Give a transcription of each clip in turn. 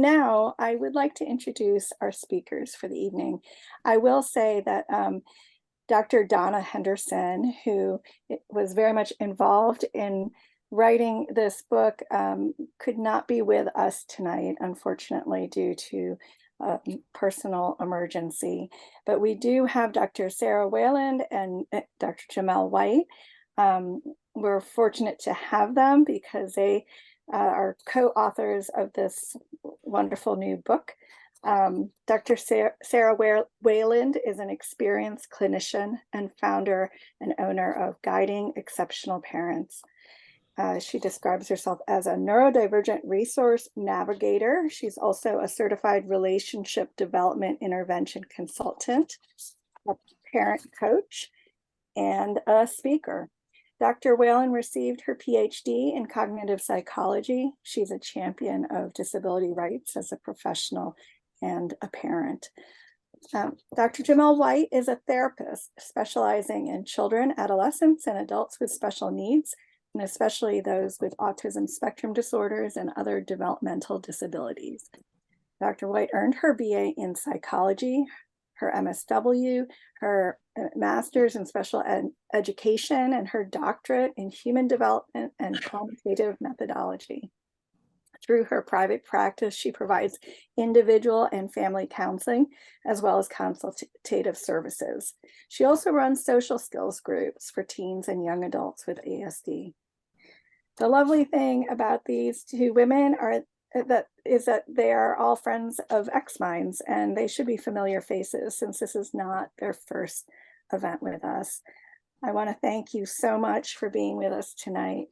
now I would like to introduce our speakers for the evening. I will say that Dr. Donna Henderson, who was very much involved in writing this book, could not be with us tonight, unfortunately, due to a personal emergency. But we do have Dr. Sarah Wayland and Dr. Jamel White. We're fortunate to have them because they are co-authors of this wonderful new book. Dr. Sarah Wayland is an experienced clinician and founder and owner of Guiding Exceptional Parents. She describes herself as a neurodivergent resource navigator. She's also a certified relationship development intervention consultant, a parent coach, and a speaker. Dr. Wayland received her PhD in cognitive psychology. She's a champion of disability rights as a professional and a parent. Dr. Jamel White is a therapist specializing in children, adolescents, and adults with special needs, and especially those with autism spectrum disorders and other developmental disabilities. Dr. White earned her BA in psychology, her MSW, her master's in special education, and her doctorate in human development and quantitative methodology. Through her private practice, she provides individual and family counseling, as well as consultative services. She also runs social skills groups for teens and young adults with ASD. The lovely thing about these two women is that they are all friends of X-Minds, and they should be familiar faces since this is not their first event with us. I want to thank you so much for being with us tonight,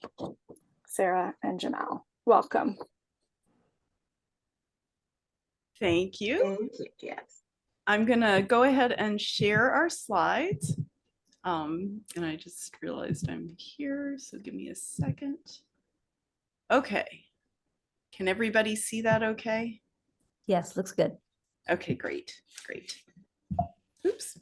Sarah and Jamel. Welcome. Thank you. Thank you. Yes. I'm going to go ahead and share our slides. And I just realized I'm here, so give me a second. Okay. Can everybody see that okay? Yes, looks good. Okay, great. Great. Oops.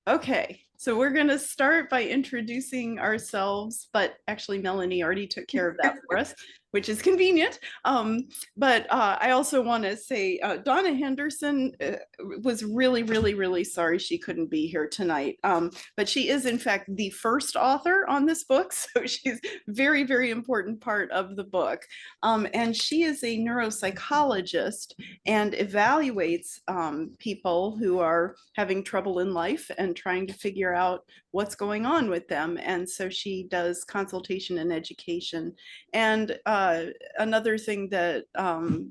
Okay, so we're going to start by introducing ourselves, but actually Melanie already took care of that for us, which is convenient. But I also want to say Donna Henderson was really sorry she couldn't be here tonight. But she is in fact the first author on this book, so she's very important part of the book. And she is a neuropsychologist and evaluates people who are having trouble in life and trying to figure out what's going on with them. And so she does consultation and education. And another thing that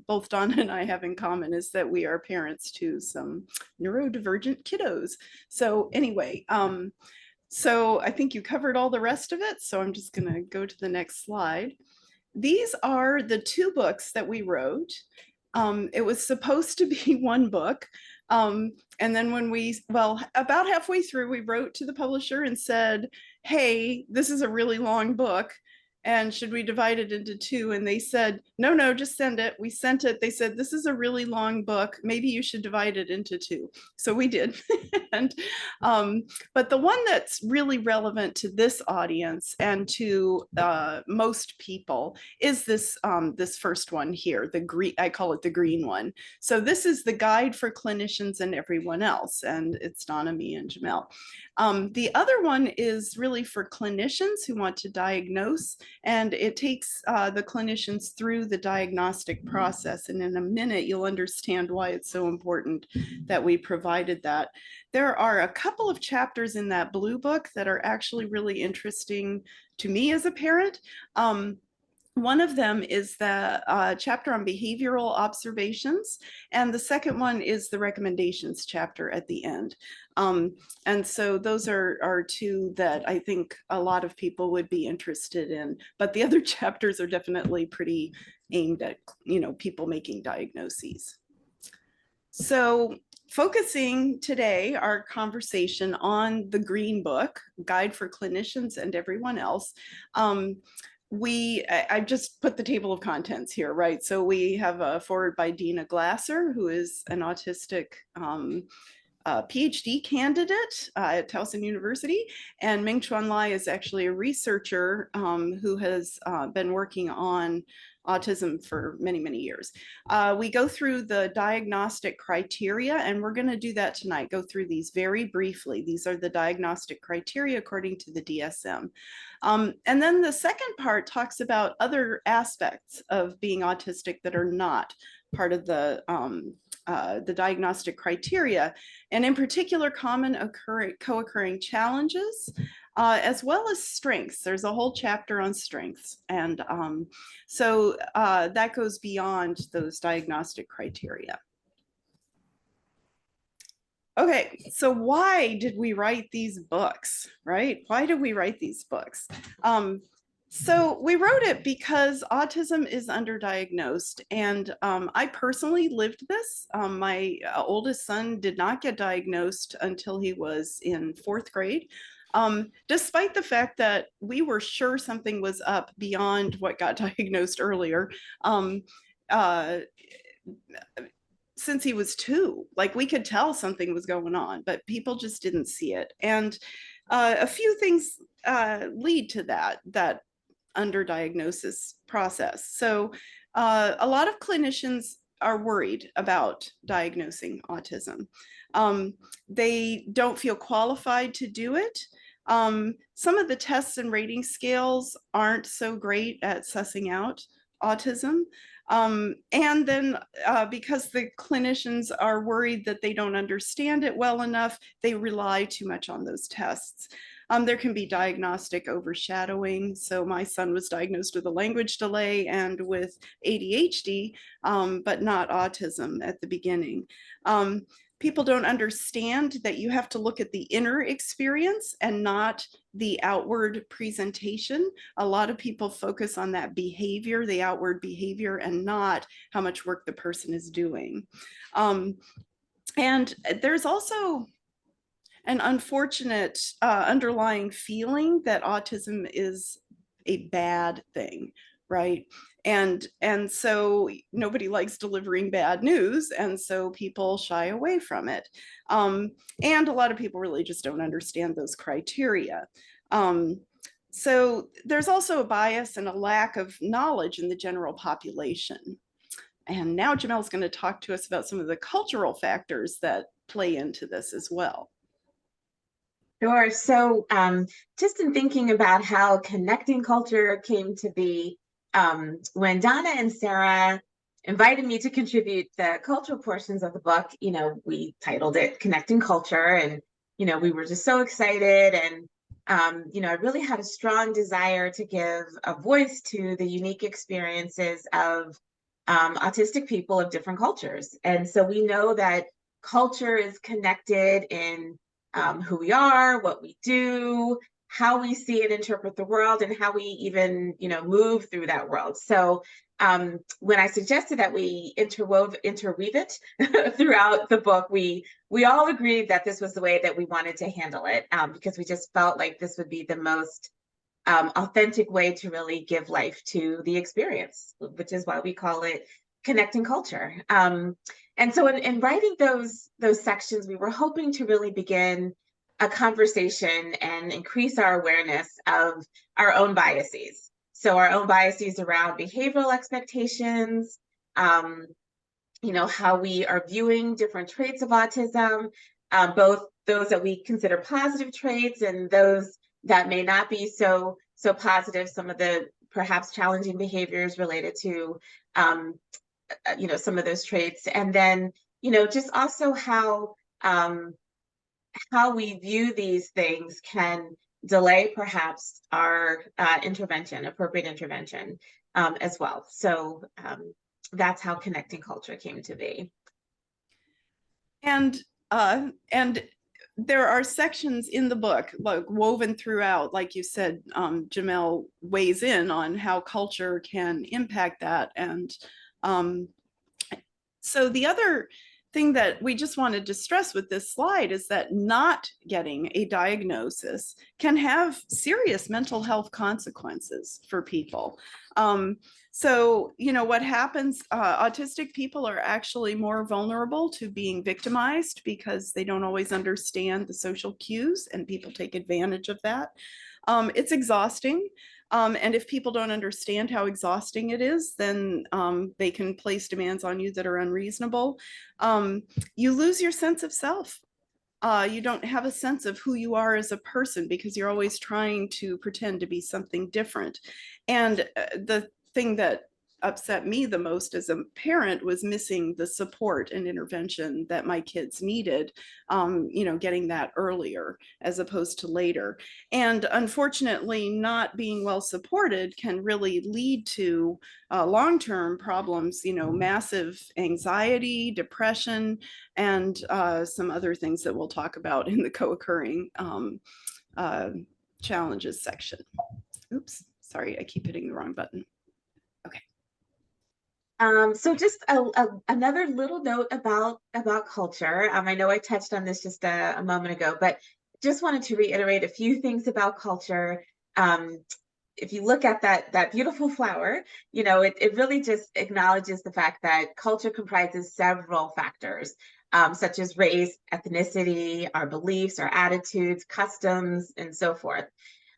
both Donna and I have in common is that we are parents to some neurodivergent kiddos. So anyway, so I think you covered all the rest of it. So I'm just going to go to the next slide. These are the two books that we wrote. It was supposed to be one book. And then when about halfway through, we wrote to the publisher and said, hey, this is a really long book. And should we divide it into two? And they said, no, just send it. We sent it. They said, this is a really long book. Maybe you should divide it into two. So we did. And, but the one that's really relevant to this audience and to most people is this, this first one here, the green, I call it the green one. So this is the guide for clinicians and everyone else. And it's Donna, me, and Jamel. The other one is really for clinicians who want to diagnose, and it takes the clinicians through the diagnostic process. And in a minute, you'll understand why it's so important that we provided that. There are a couple of chapters in that blue book that are actually really interesting to me as a parent. One of them is the chapter on behavioral observations, and the second one is the recommendations chapter at the end. And so those are two that I think a lot of people would be interested in, but the other chapters are definitely pretty aimed at, people making diagnoses. So focusing today our conversation on the Green Book, Guide for Clinicians and Everyone Else. I just put the table of contents here, right? So we have a foreword by Dina Glasser, who is an autistic PhD candidate at Towson University, and Ming Chuan Lai is actually a researcher who has been working on autism for many, many years. We go through the diagnostic criteria, and we're going to do that tonight, go through these very briefly. These are the diagnostic criteria according to the DSM. And then the second part talks about other aspects of being autistic that are not part of the diagnostic criteria, and in particular, common co-occurring challenges, as well as strengths. There's a whole chapter on strengths. And so that goes beyond those diagnostic criteria. Okay, so why did we write these books, right? Why did we write these books? So we wrote it because autism is underdiagnosed, and I personally lived this. My oldest son did not get diagnosed until he was in 4th grade, despite the fact that we were sure something was up beyond what got diagnosed earlier. Since he was 2, like we could tell something was going on, but people just didn't see it. And a few things lead to that underdiagnosis process. So a lot of clinicians are worried about diagnosing autism. They don't feel qualified to do it. Some of the tests and rating scales aren't so great at sussing out autism. And then because the clinicians are worried that they don't understand it well enough, they rely too much on those tests. There can be diagnostic overshadowing. So my son was diagnosed with a language delay and with ADHD, but not autism at the beginning. People don't understand that you have to look at the inner experience and not the outward presentation. A lot of people focus on that behavior, the outward behavior, and not how much work the person is doing. And there's also an unfortunate underlying feeling that autism is a bad thing, right? And so nobody likes delivering bad news, and so people shy away from it. And a lot of people really just don't understand those criteria. So there's also a bias and a lack of knowledge in the general population. And now Jamel's going to talk to us about some of the cultural factors that play into this as well. Sure. So just in thinking about how connecting culture came to be, when Donna and Sarah invited me to contribute the cultural portions of the book, we titled it Connecting Culture, and, we were just so excited. And, I really had a strong desire to give a voice to the unique experiences of autistic people of different cultures. And so we know that culture is connected in who we are, what we do, how we see and interpret the world, and how we even, move through that world. So when I suggested that we interweave it throughout the book, we all agreed that this was the way that we wanted to handle it, because we just felt like this would be the most authentic way to really give life to the experience, which is why we call it Connecting Culture. And so in writing those sections, we were hoping to really begin a conversation and increase our awareness of our own biases. So our own biases around behavioral expectations, how we are viewing different traits of autism, both those that we consider positive traits and those that may not be so positive, some of the perhaps challenging behaviors related to some of those traits. And then, just also how we view these things can delay perhaps our appropriate intervention as well. So that's how Connecting Culture came to be. And there are sections in the book, like woven throughout, like you said, Jamel weighs in on how culture can impact that. And so the other thing that we just wanted to stress with this slide is that not getting a diagnosis can have serious mental health consequences for people. So, what happens, autistic people are actually more vulnerable to being victimized because they don't always understand the social cues, and people take advantage of that. It's exhausting. And if people don't understand how exhausting it is, then they can place demands on you that are unreasonable. You lose your sense of self. You don't have a sense of who you are as a person because you're always trying to pretend to be something different. And the thing that upset me the most as a parent was missing the support and intervention that my kids needed, getting that earlier as opposed to later. And unfortunately, not being well supported can really lead to long-term problems, massive anxiety, depression, and some other things that we'll talk about in the co-occurring challenges section. Oops, sorry, I keep hitting the wrong button. Okay. So just another little note about culture. I know I touched on this just a moment ago, but just wanted to reiterate a few things about culture. If you look at that beautiful flower, it really just acknowledges the fact that culture comprises several factors, such as race, ethnicity, our beliefs, our attitudes, customs, and so forth.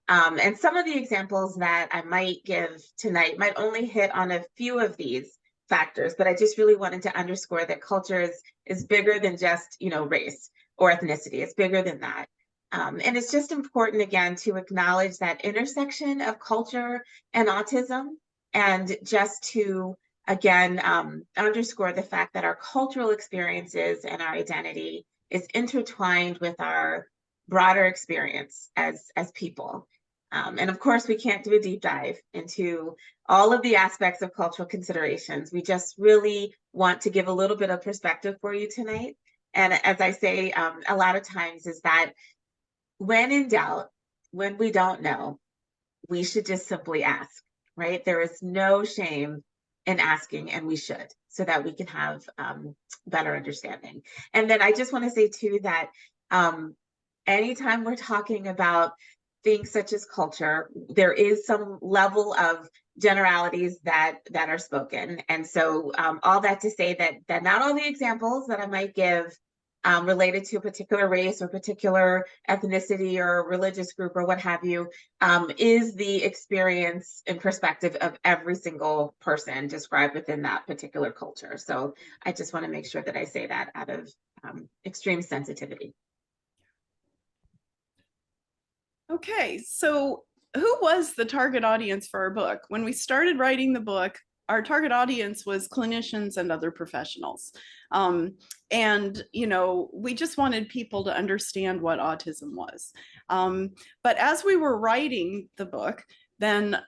And some of the examples that I might give tonight might only hit on a few of these factors, but I just really wanted to underscore that culture is bigger than just, race or ethnicity. It's bigger than that. And it's just important, again, to acknowledge that intersection of culture and autism, and just to, again, underscore the fact that our cultural experiences and our identity is intertwined with our broader experience as people. And of course, we can't do a deep dive into all of the aspects of cultural considerations. We just really want to give a little bit of perspective for you tonight. And as I say, a lot of times is that when in doubt, when we don't know, we should just simply ask, right? There is no shame in asking, and we should, so that we can have better understanding. And then I just want to say too that anytime we're talking about things such as culture, there is some level of generalities that are spoken. And so all that to say that not all the examples that I might give related to a particular race or particular ethnicity or religious group or what have you, is the experience and perspective of every single person described within that particular culture. So I just want to make sure that I say that out of extreme sensitivity. Okay, so who was the target audience for our book? When we started writing the book, our target audience was clinicians and other professionals. And, we just wanted people to understand what autism was. But as we were writing the book, then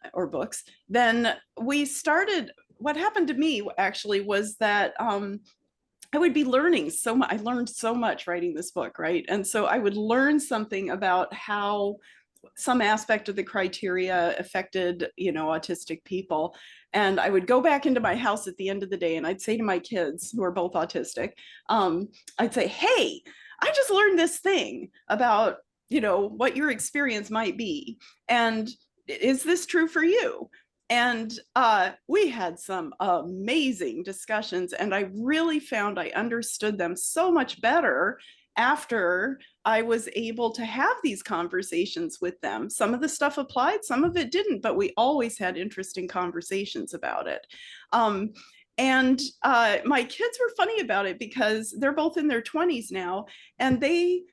we started, what happened to me actually was that I would be learning so much. I learned so much writing this book, right? And so I would learn something about how some aspect of the criteria affected, autistic people. And I would go back into my house at the end of the day and I'd say to my kids, who are both autistic, I'd say, hey, I just learned this thing about, what your experience might be. And is this true for you? And we had some amazing discussions, and I really found I understood them so much better after I was able to have these conversations with them. Some of the stuff applied, some of it didn't, but we always had interesting conversations about it. And my kids were funny about it because they're both in their 20s now, and they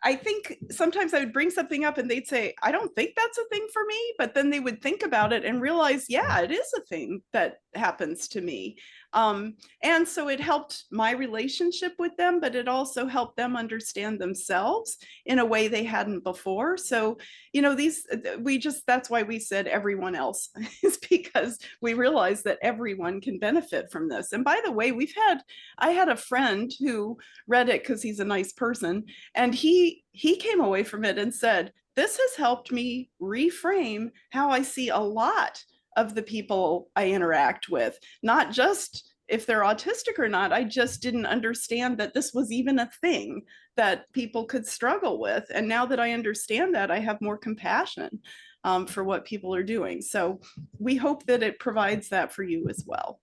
I think sometimes I would bring something up and they'd say, I don't think that's a thing for me. But then they would think about it and realize, yeah, it is a thing that happens to me. And so it helped my relationship with them, but it also helped them understand themselves in a way they hadn't before. So, that's why we said everyone else, is because we realized that everyone can benefit from this. And by the way, I had a friend who read it because he's a nice person, and he came away from it and said, this has helped me reframe how I see a lot of the people I interact with, not just if they're autistic or not. I just didn't understand that this was even a thing that people could struggle with. And now that I understand that, I have more compassion for what people are doing. So we hope that it provides that for you as well.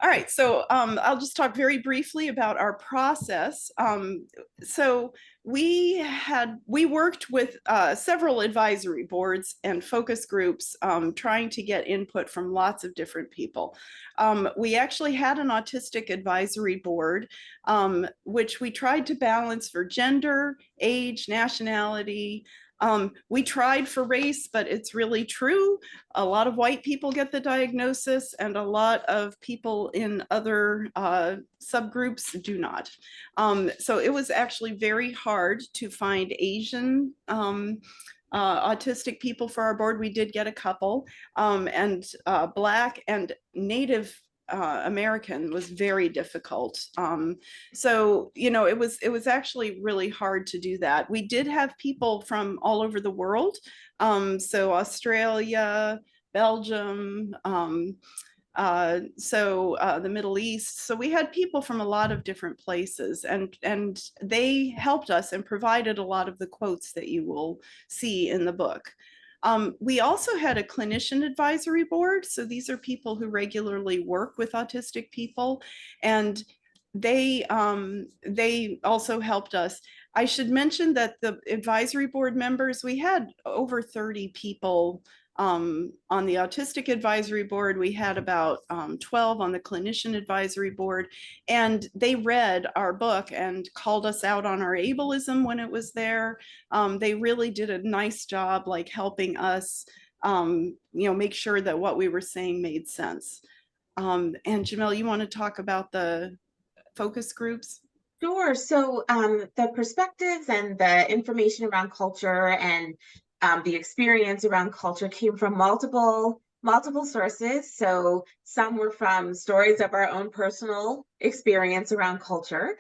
All right, so I'll just talk very briefly about our process. So we worked with several advisory boards and focus groups, trying to get input from lots of different people. We actually had an autistic advisory board, which we tried to balance for gender, age, nationality. We tried for race, but it's really true. A lot of white people get the diagnosis, and a lot of people in other subgroups do not. So it was actually very hard to find Asian autistic people for our board. We did get a couple, and Black and Native American was very difficult. So, you know, it was actually really hard to do that. We did have people from all over the world. So Australia, Belgium, the Middle East. So we had people from a lot of different places, and they helped us and provided a lot of the quotes that you will see in the book. We also had a clinician advisory board. So these are people who regularly work with autistic people, and they also helped us. I should mention that the advisory board members, we had over 30 people on the autistic advisory board. We had about 12 on the clinician advisory board, and they read our book and called us out on our ableism when it was there. They really did a nice job, like helping us, you know, make sure that what we were saying made sense. And Jamel, you want to talk about the focus groups? Sure. So the perspectives and the information around culture and the experience around culture came from multiple sources. So some were from stories of our own personal experience around culture.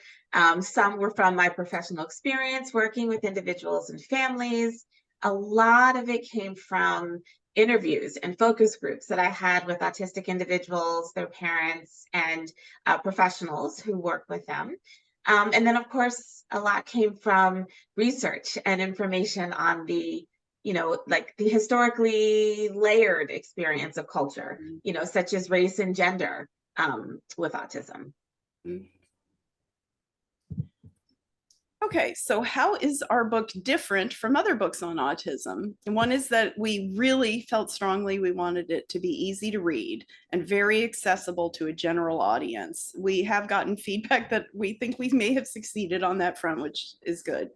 Some were from my professional experience working with individuals and families. A lot of it came from interviews and focus groups that I had with autistic individuals, their parents, and professionals who work with them. And then, of course, a lot came from research and information on the, you know, like the historically layered experience of culture, you know, such as race and gender with autism. Okay, so how is our book different from other books on autism? And one is that we really felt strongly we wanted it to be easy to read and very accessible to a general audience. We have gotten feedback that we think we may have succeeded on that front, which is good.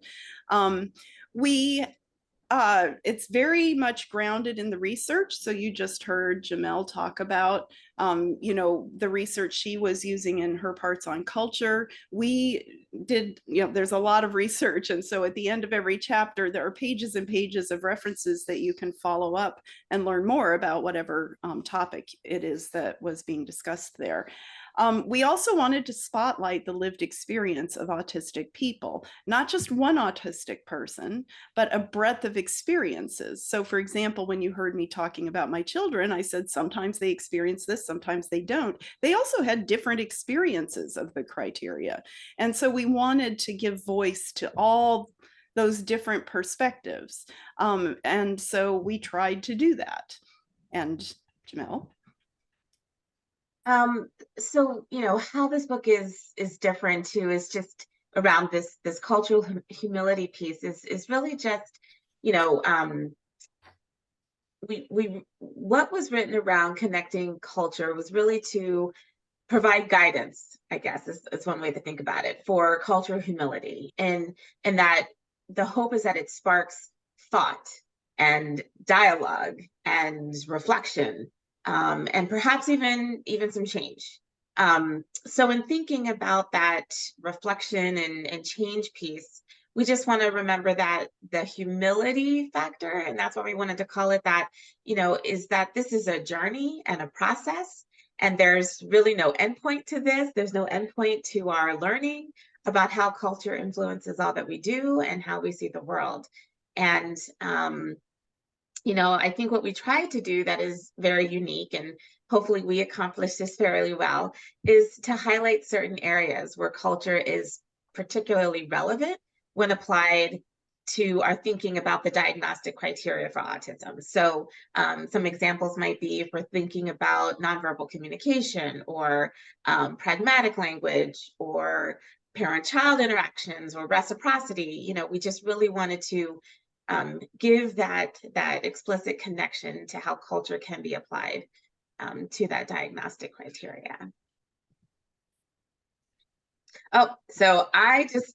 It's very much grounded in the research. So you just heard Jamel talk about, you know, the research she was using in her parts on culture. We did, you know, there's a lot of research. And so at the end of every chapter, there are pages and pages of references that you can follow up and learn more about whatever topic it is that was being discussed there. We also wanted to spotlight the lived experience of autistic people, not just one autistic person, but a breadth of experiences. So for example, when you heard me talking about my children, I said sometimes they experience this, sometimes they don't. They also had different experiences of the criteria. And so we wanted to give voice to all those different perspectives. And so we tried to do that. And Jamel? So, you know, how this book is different too is just around this cultural humility piece is really just, you know, what was written around connecting culture was really to provide guidance, I guess is one way to think about it, for cultural humility, and that the hope is that it sparks thought and dialogue and reflection, and perhaps even some change. So in thinking about that reflection and change piece, we just want to remember that the humility factor, and that's why we wanted to call it that, you know, is that this is a journey and a process, and there's really no endpoint to this. There's no endpoint to our learning about how culture influences all that we do and how we see the world. And you know, I think what we try to do that is very unique, and hopefully we accomplish this fairly well, is to highlight certain areas where culture is particularly relevant when applied to our thinking about the diagnostic criteria for autism. So some examples might be if we're thinking about nonverbal communication or pragmatic language or parent-child interactions or reciprocity. We just really wanted to give that explicit connection to how culture can be applied to that diagnostic criteria. Oh, so I just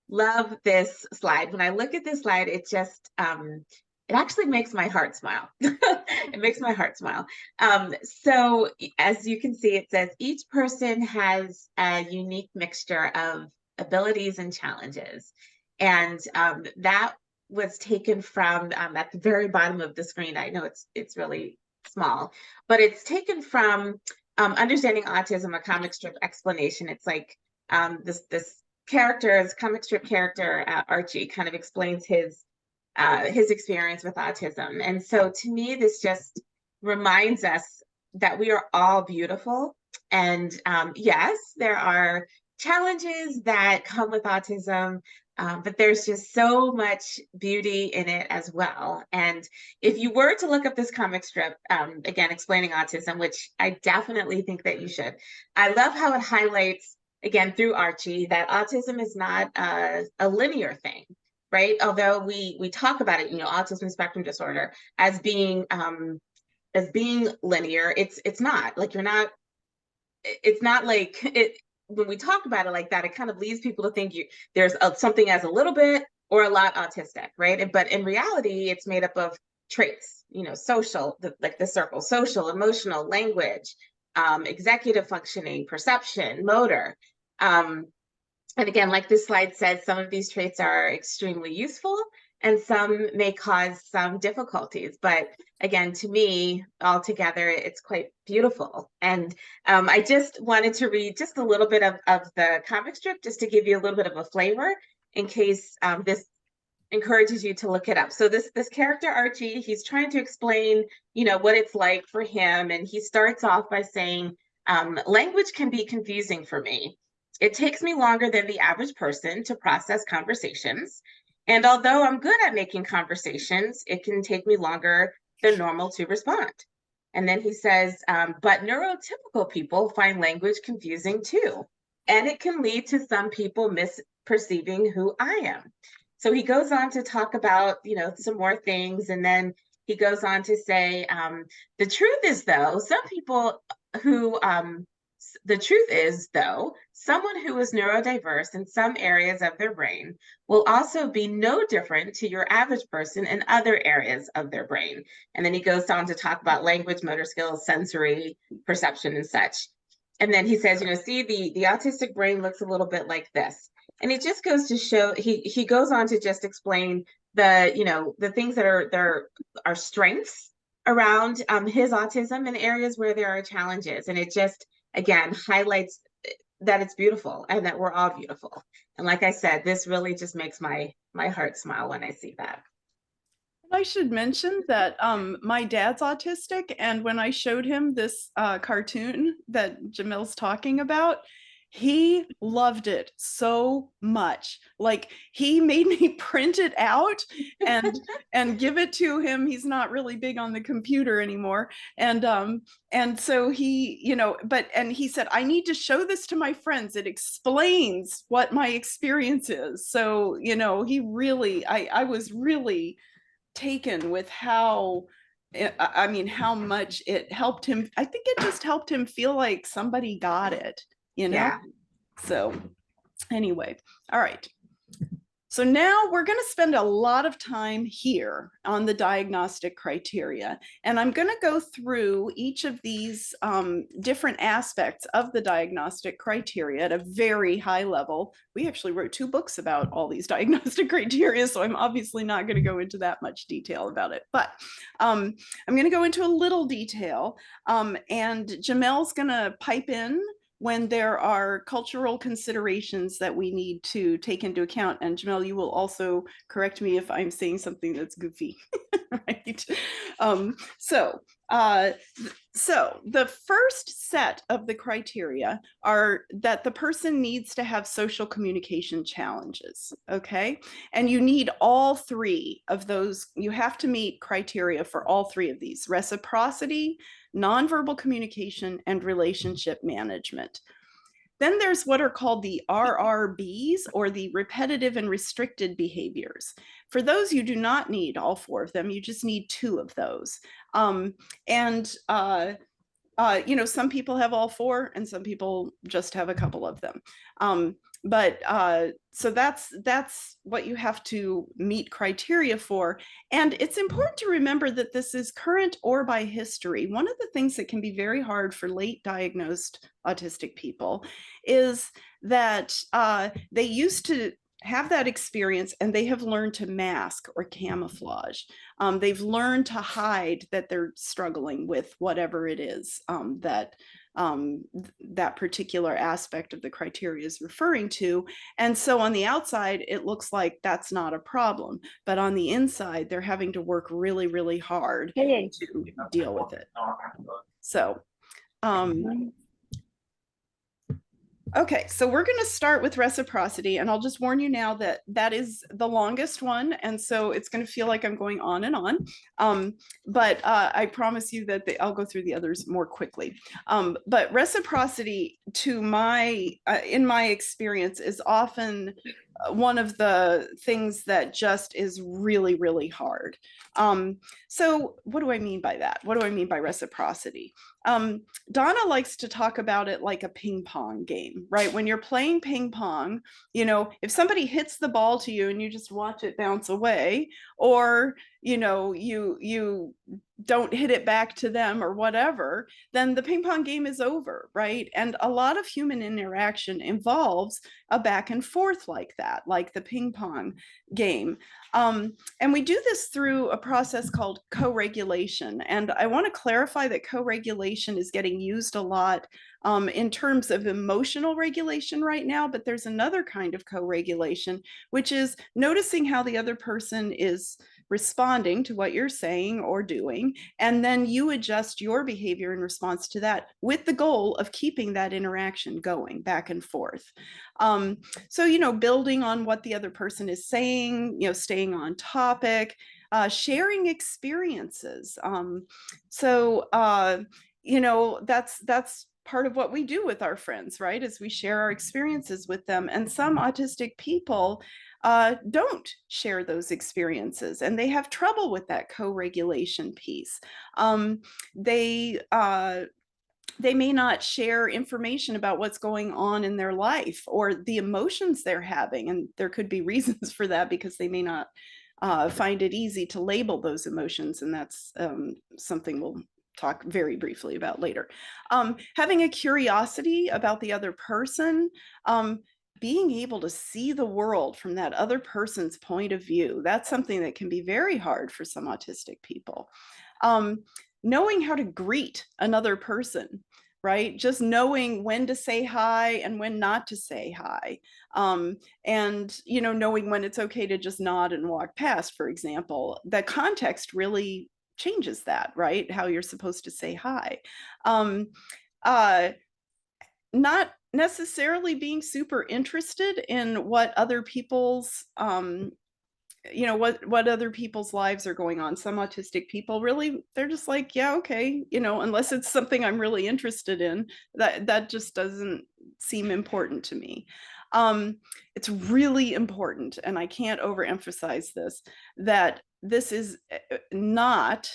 love this slide. When I look at this slide, it just, it actually makes my heart smile. It makes my heart smile. So as you can see, it says each person has a unique mixture of abilities and challenges. And that was taken from at the very bottom of the screen. I know it's really small, but it's taken from Understanding Autism, a comic strip explanation. It's like this comic strip character, Archie, kind of explains his experience with autism. And so to me, this just reminds us that we are all beautiful. And yes, there are challenges that come with autism, but there's just so much beauty in it as well. And if you were to look up this comic strip, again, Explaining Autism, which I definitely think that you should, I love how it highlights, again, through Archie, that autism is not a linear thing, right? Although we talk about it, autism spectrum disorder as being linear, it's not. Like it's not like it. When we talk about it like that, it kind of leads people to think there's something as a little bit or a lot autistic, right? But in reality, it's made up of traits, social, like the circle, social, emotional, language, executive functioning, perception, motor. And again, like this slide says, some of these traits are extremely useful and some may cause some difficulties. But again, to me, altogether, it's quite beautiful. And I just wanted to read just a little bit of the comic strip, just to give you a little bit of a flavor in case this encourages you to look it up. So this character, Archie, he's trying to explain, what it's like for him. And he starts off by saying, language can be confusing for me. It takes me longer than the average person to process conversations. And although I'm good at making conversations, it can take me longer than normal to respond. And then he says, but neurotypical people find language confusing too. And it can lead to some people misperceiving who I am. So he goes on to talk about, some more things. And then he goes on to say, the truth is, though, someone who is neurodiverse in some areas of their brain will also be no different to your average person in other areas of their brain. And then he goes on to talk about language, motor skills, sensory, perception, and such. And then he says, see, the autistic brain looks a little bit like this. And it just goes to show, he goes on to just explain the things that are strengths around his autism and areas where there are challenges. And it just, again, highlights that it's beautiful and that we're all beautiful. And like I said, this really just makes my heart smile when I see that. I should mention that my dad's autistic, and when I showed him this cartoon that Jamel's talking about, he loved it so much. Like, he made me print it out and give it to him. He's not really big on the computer anymore. And so he, and he said, I need to show this to my friends. It explains what my experience is. So, he really, I was really taken with how much it helped him. I think it just helped him feel like somebody got it. Yeah. So anyway, all right. So now we're going to spend a lot of time here on the diagnostic criteria, and I'm going to go through each of these different aspects of the diagnostic criteria at a very high level. We actually wrote 2 books about all these diagnostic criteria, so I'm obviously not going to go into that much detail about it, but I'm going to go into a little detail, and Jamel's going to pipe in when there are cultural considerations that we need to take into account. And Jamel, you will also correct me if I'm saying something that's goofy, right? So So the first set of the criteria are that the person needs to have social communication challenges, okay? And you need all three of those. You have to meet criteria for all three of these: reciprocity, nonverbal communication, and relationship management. Then there's what are called the RRBs, or the repetitive and restricted behaviors. For those, you do not need all four of them. You just need two of those. You know, some people have all four and some people just have a couple of them. So that's what you have to meet criteria for. And it's important to remember that this is current or by history. One of the things that can be very hard for late diagnosed autistic people is that they used to have that experience and they have learned to mask or camouflage. They've learned to hide that they're struggling with whatever it is that particular aspect of the criteria is referring to. And so on the outside, it looks like that's not a problem, but on the inside, they're having to work really, really hard to deal with it. So, okay, so we're going to start with reciprocity, and I'll just warn you now that that is the longest one, and so it's going to feel like I'm going on and on, but I promise you that I'll go through the others more quickly. But reciprocity, in my experience, is often one of the things that just is really, really hard. So what do I mean by that? What do I mean by reciprocity? Donna likes to talk about it like a ping pong game, right? When you're playing ping pong, you know, if somebody hits the ball to you and you just watch it bounce away, or, you know, you don't hit it back to them or whatever, then the ping pong game is over, right? And a lot of human interaction involves a back and forth like that, like the ping pong game. And we do this through a process called co-regulation. And I want to clarify that co-regulation is getting used a lot in terms of emotional regulation right now, but there's another kind of co-regulation, which is noticing how the other person is responding to what you're saying or doing, and then you adjust your behavior in response to that, with the goal of keeping that interaction going back and forth. So, you know, building on what the other person is saying, you know, staying on topic, sharing experiences. You know, that's part of what we do with our friends, right? Is we share our experiences with them. And some autistic people don't share those experiences, and they have trouble with that co-regulation piece. They may not share information about what's going on in their life or the emotions they're having, and there could be reasons for that because they may not find it easy to label those emotions, and that's something we'll talk very briefly about later. Having a curiosity about the other person, being able to see the world from that other person's point of view, that's something that can be very hard for some autistic people. Knowing how to greet another person, right? Just knowing when to say hi and when not to say hi. And, you know, knowing when it's okay to just nod and walk past, for example. The context really changes that, right? How you're supposed to say hi. Not necessarily being super interested in what other people's you know, what other people's lives are going on. Some autistic people really, they're just like, yeah, okay, you know, unless it's something I'm really interested in, that just doesn't seem important to me. It's really important, and I can't overemphasize this, that this is not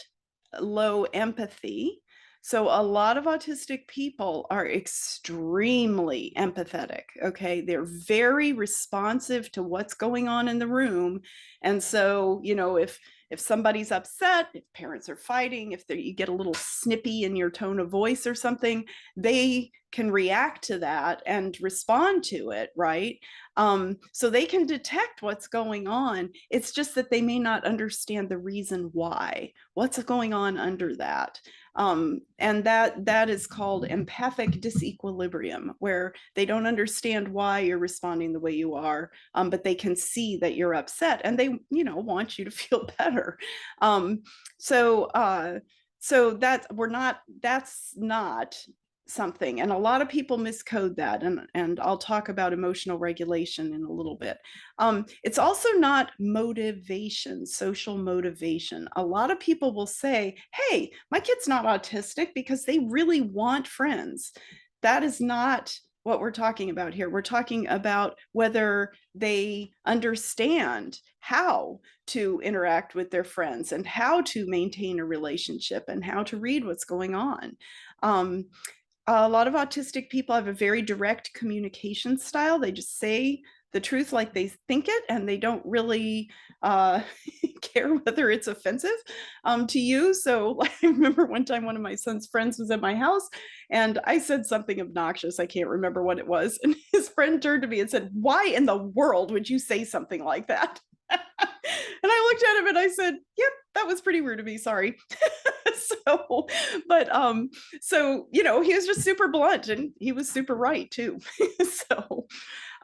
low empathy. So a lot of autistic people are extremely empathetic, okay? They're very responsive to what's going on in the room. And so, you know, if somebody's upset, if parents are fighting, if you get a little snippy in your tone of voice or something, they can react to that and respond to it, right? So they can detect what's going on. It's just that they may not understand the reason why, what's going on under that. And that is called empathic disequilibrium, where they don't understand why you're responding the way you are, but they can see that you're upset and they, you know, want you to feel better. So that's not something, and a lot of people miscode that, and I'll talk about emotional regulation in a little bit. It's also not motivation, social motivation. A lot of people will say, hey, my kid's not autistic because they really want friends. That is not what we're talking about here. We're talking about whether they understand how to interact with their friends and how to maintain a relationship and how to read what's going on. A lot of autistic people have a very direct communication style. They just say the truth like they think it, and they don't really care whether it's offensive to you. So I remember one time one of my son's friends was at my house and I said something obnoxious. I can't remember what it was. And his friend turned to me and said, why in the world would you say something like that? And I looked at him and I said, yep, that was pretty rude of me. Sorry. So, but, so, you know, he was just super blunt and he was super right too. So,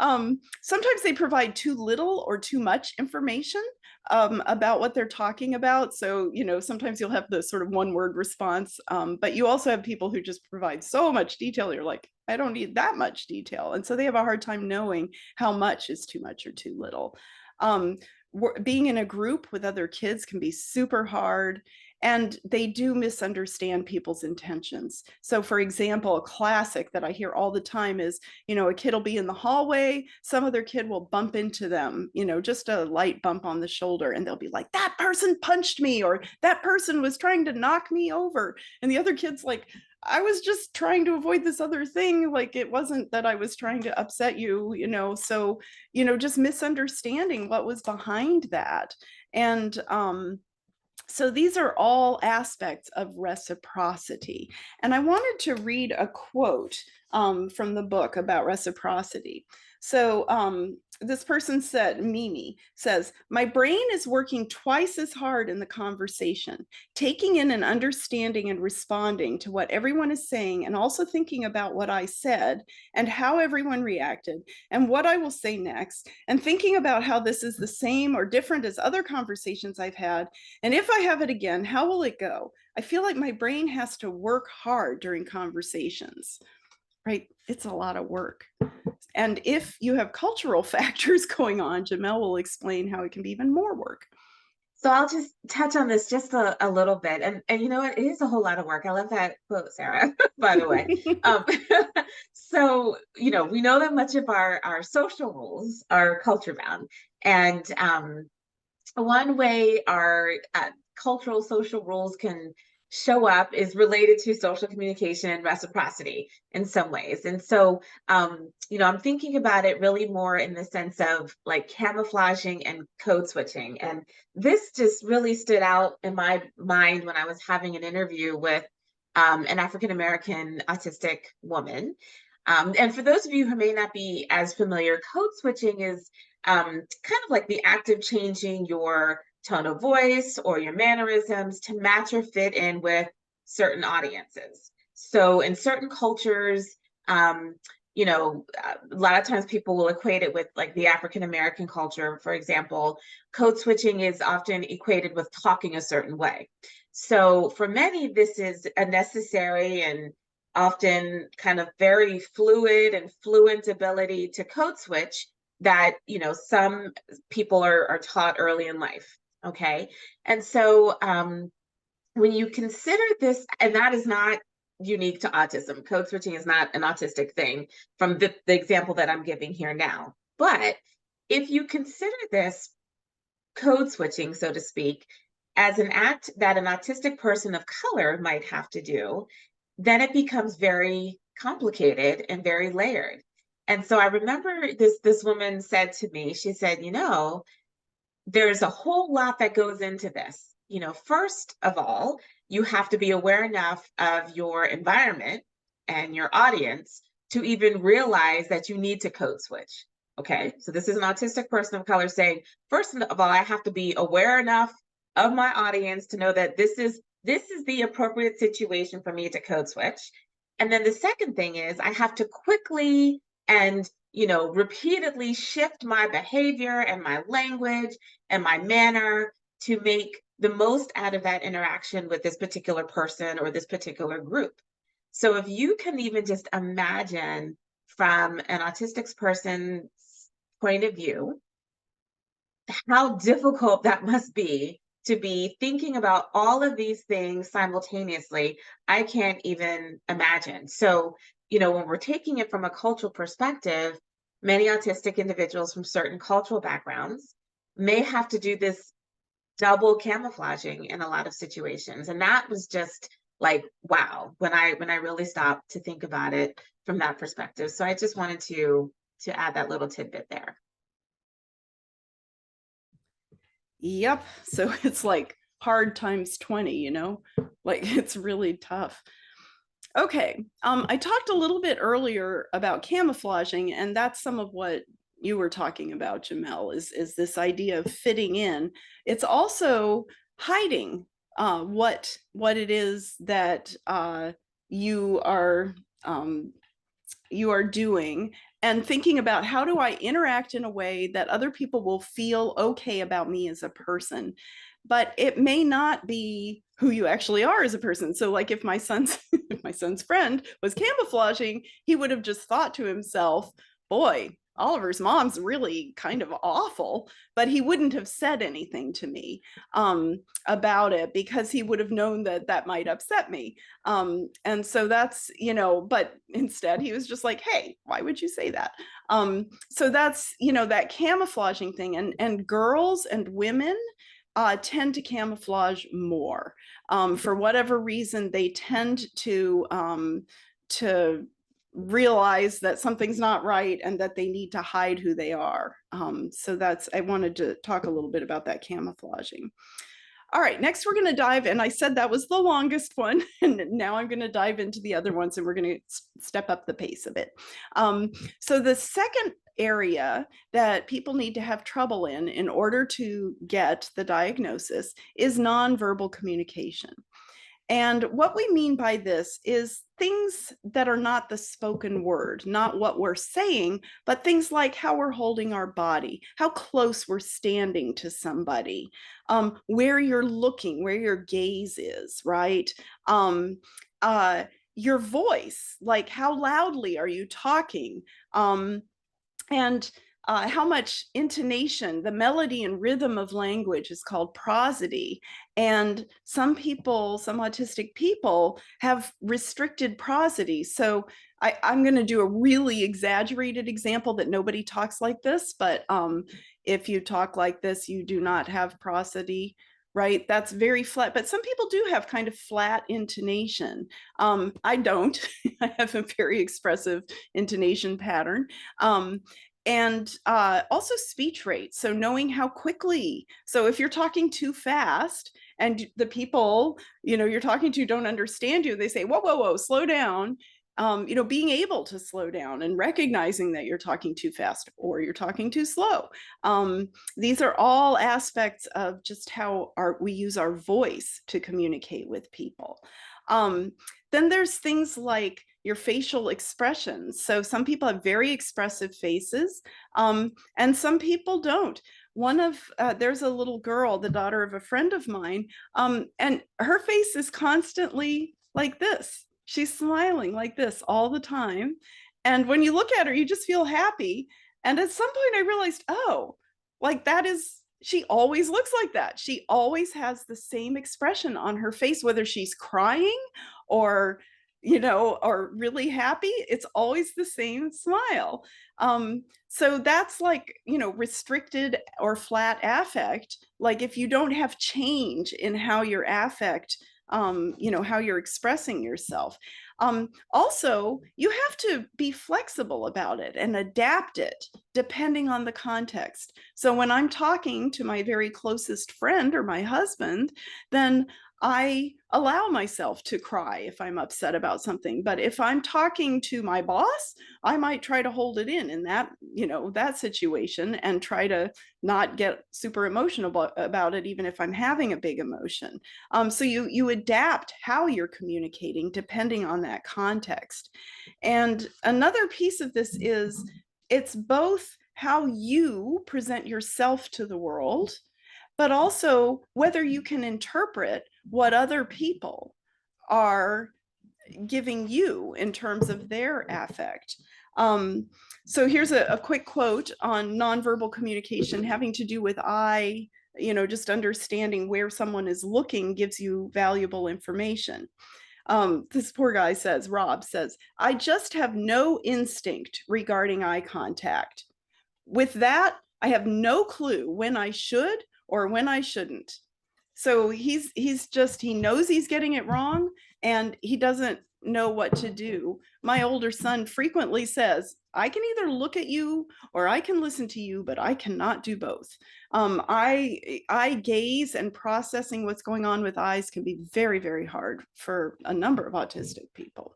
sometimes they provide too little or too much information about what they're talking about. So, you know, sometimes you'll have the sort of one word response, but you also have people who just provide so much detail. You're like, I don't need that much detail. And so they have a hard time knowing how much is too much or too little. Being in a group with other kids can be super hard, and they do misunderstand people's intentions. So for example, a classic that I hear all the time is, you know, a kid will be in the hallway, some other kid will bump into them, you know, just a light bump on the shoulder, and they'll be like, that person punched me, or that person was trying to knock me over. And the other kid's like, I was just trying to avoid this other thing. Like, it wasn't that I was trying to upset you, you know. So, you know, just misunderstanding what was behind that. And so these are all aspects of reciprocity. And I wanted to read a quote from the book about reciprocity. So this person said, Mimi says, my brain is working twice as hard in the conversation, taking in and understanding and responding to what everyone is saying, and also thinking about what I said and how everyone reacted and what I will say next, and thinking about how this is the same or different as other conversations I've had. And if I have it again, how will it go? I feel like my brain has to work hard during conversations, right? It's a lot of work. And if you have cultural factors going on, Jamel will explain how it can be even more work. So I'll just touch on this just a little bit. And you know what? It is a whole lot of work. I love that quote, Sarah, by the way. So, you know, we know that much of our social rules are culture bound. And one way our cultural social rules can show up is related to social communication and reciprocity in some ways. And so, you know, I'm thinking about it really more in the sense of like camouflaging and code switching. And this just really stood out in my mind when I was having an interview with an African-American autistic woman. And for those of you who may not be as familiar, code switching is kind of like the act of changing your tone of voice or your mannerisms to match or fit in with certain audiences. So in certain cultures, you know, a lot of times people will equate it with like the African-American culture, for example. Code switching is often equated with talking a certain way. So for many, this is a necessary and often kind of very fluid and fluent ability to code switch that, you know, some people are taught early in life. Okay. And so when you consider this, and that is not unique to autism, code switching is not an autistic thing from the example that I'm giving here now. But if you consider this code switching, so to speak, as an act that an autistic person of color might have to do, then it becomes very complicated and very layered. And so I remember this woman said to me, she said, you know, there's a whole lot that goes into this. You know, first of all, you have to be aware enough of your environment and your audience to even realize that you need to code switch. Okay, so this is an autistic person of color saying, first of all, I have to be aware enough of my audience to know that this is the appropriate situation for me to code switch. And then the second thing is I have to quickly and, you know, repeatedly shift my behavior and my language and my manner to make the most out of that interaction with this particular person or this particular group. So if you can even just imagine from an autistic person's point of view, how difficult that must be to be thinking about all of these things simultaneously, I can't even imagine. So, when we're taking it from a cultural perspective, many autistic individuals from certain cultural backgrounds may have to do this double camouflaging in a lot of situations. And that was just like, wow, when I really stopped to think about it from that perspective. So I just wanted to add that little tidbit there. Yep. So it's like hard times 20, like it's really tough. Okay. I talked a little bit earlier about camouflaging, and that's some of what you were talking about, Jamel, is this idea of fitting in. It's also hiding what it is that you are doing, and thinking about, how do I interact in a way that other people will feel okay about me as a person? But it may not be who you actually are as a person. So like if my son's friend was camouflaging, he would have just thought to himself, boy, Oliver's mom's really kind of awful, but he wouldn't have said anything to me about it, because he would have known that that might upset me. And so that's, but instead he was just like, hey, why would you say that? So that's, that camouflaging thing. And girls and women tend to camouflage more. For whatever reason, they tend to realize that something's not right and that they need to hide who they are. So I wanted to talk a little bit about that camouflaging. All right, next we're going to dive, and I said that was the longest one, and now I'm going to dive into the other ones, and we're going to step up the pace a bit. So the second area that people need to have trouble in order to get the diagnosis is nonverbal communication. And what we mean by this is things that are not the spoken word, not what we're saying, but things like how we're holding our body, how close we're standing to somebody, where you're looking, where your gaze is, right? Your voice, like how loudly are you talking? And how much intonation, the melody and rhythm of language is called prosody. And some autistic people have restricted prosody. So I'm going to do a really exaggerated example that nobody talks like this, but if you talk like this, you do not have prosody, right? That's very flat, but some people do have kind of flat intonation. I don't. I have a very expressive intonation pattern. And also speech rate. So knowing how quickly, so if you're talking too fast and the people, you're talking to don't understand you, they say, whoa, whoa, whoa, slow down. Being able to slow down and recognizing that you're talking too fast or you're talking too slow. These are all aspects of just how we use our voice to communicate with people. Then there's things like your facial expressions. So some people have very expressive faces, and some people don't. There's a little girl, the daughter of a friend of mine, and her face is constantly like this. She's smiling like this all the time. And when you look at her, you just feel happy. And at some point I realized, she always looks like that. She always has the same expression on her face, whether she's crying or really happy, it's always the same smile. So that's like, restricted or flat affect. Like if you don't have change in how your affect, how you're expressing yourself. Also, you have to be flexible about it and adapt it depending on the context. So when I'm talking to my very closest friend or my husband, then I allow myself to cry if I'm upset about something. But if I'm talking to my boss, I might try to hold it in that, that situation and try to not get super emotional about it, even if I'm having a big emotion. So you adapt how you're communicating depending on that context. And another piece of this is it's both how you present yourself to the world, but also whether you can interpret what other people are giving you in terms of their affect. So here's a quick quote on nonverbal communication having to do with eye, just understanding where someone is looking gives you valuable information. This poor guy says, Rob says, I just have no instinct regarding eye contact. With that, I have no clue when I should or when I shouldn't. So he knows he's getting it wrong and he doesn't know what to do. My older son frequently says, I can either look at you or I can listen to you, but I cannot do both. Eye gaze and processing what's going on with eyes can be very, very hard for a number of autistic people.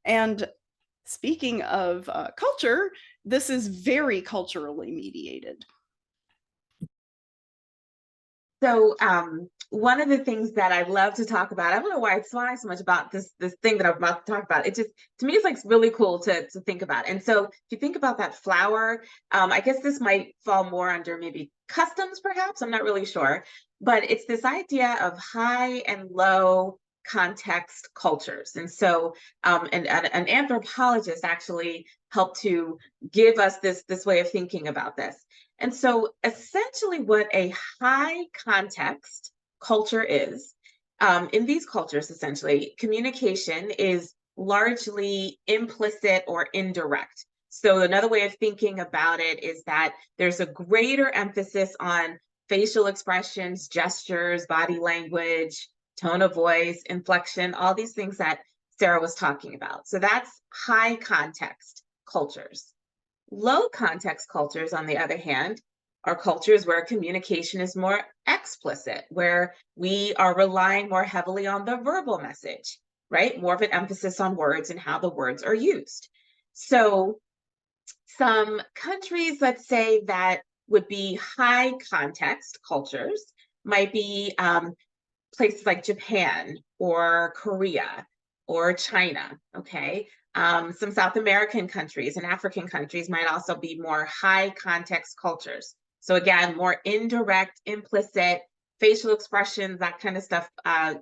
And speaking of culture, this is very culturally mediated. So one of the things that I love to talk about, I don't know why so much about this thing that I'm about to talk about. It just, to me, it's like really cool to think about. And so if you think about that flower, I guess this might fall more under maybe customs, perhaps. I'm not really sure. But it's this idea of high and low context cultures. And so an anthropologist actually helped to give us this way of thinking about this. And so essentially what a high context culture is, in these cultures, essentially, communication is largely implicit or indirect. So another way of thinking about it is that there's a greater emphasis on facial expressions, gestures, body language, tone of voice, inflection, all these things that Sarah was talking about. So that's high context cultures. Low context cultures, on the other hand, are cultures where communication is more explicit, where we are relying more heavily on the verbal message, right? More of an emphasis on words and how the words are used. So some countries, let's say, that would be high context cultures might be places like Japan or Korea or China, okay? Some South American countries and African countries might also be more high context cultures. So again, more indirect, implicit, facial expressions, that kind of stuff,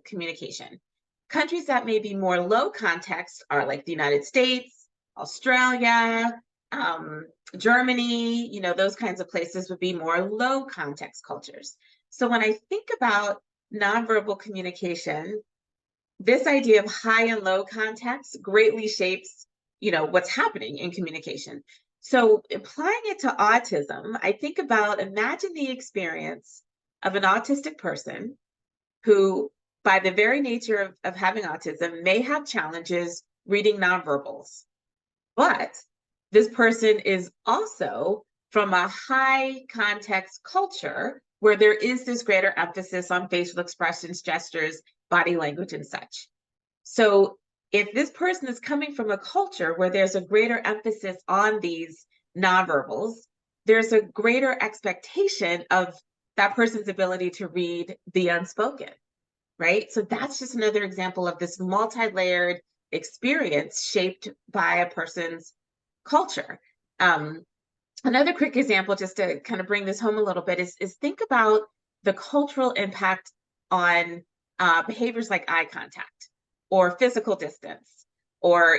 communication. Countries that may be more low context are like the United States, Australia, Germany, those kinds of places would be more low context cultures. So when I think about nonverbal communication, this idea of high and low context greatly shapes, what's happening in communication. So applying it to autism, I think about, imagine the experience of an autistic person who, by the very nature of having autism, may have challenges reading nonverbals. But this person is also from a high context culture where there is this greater emphasis on facial expressions, gestures, body language, and such. So if this person is coming from a culture where there's a greater emphasis on these nonverbals, there's a greater expectation of that person's ability to read the unspoken, right? So that's just another example of this multi-layered experience shaped by a person's culture. Another quick example, just to kind of bring this home a little bit, is think about the cultural impact on behaviors like eye contact or physical distance or,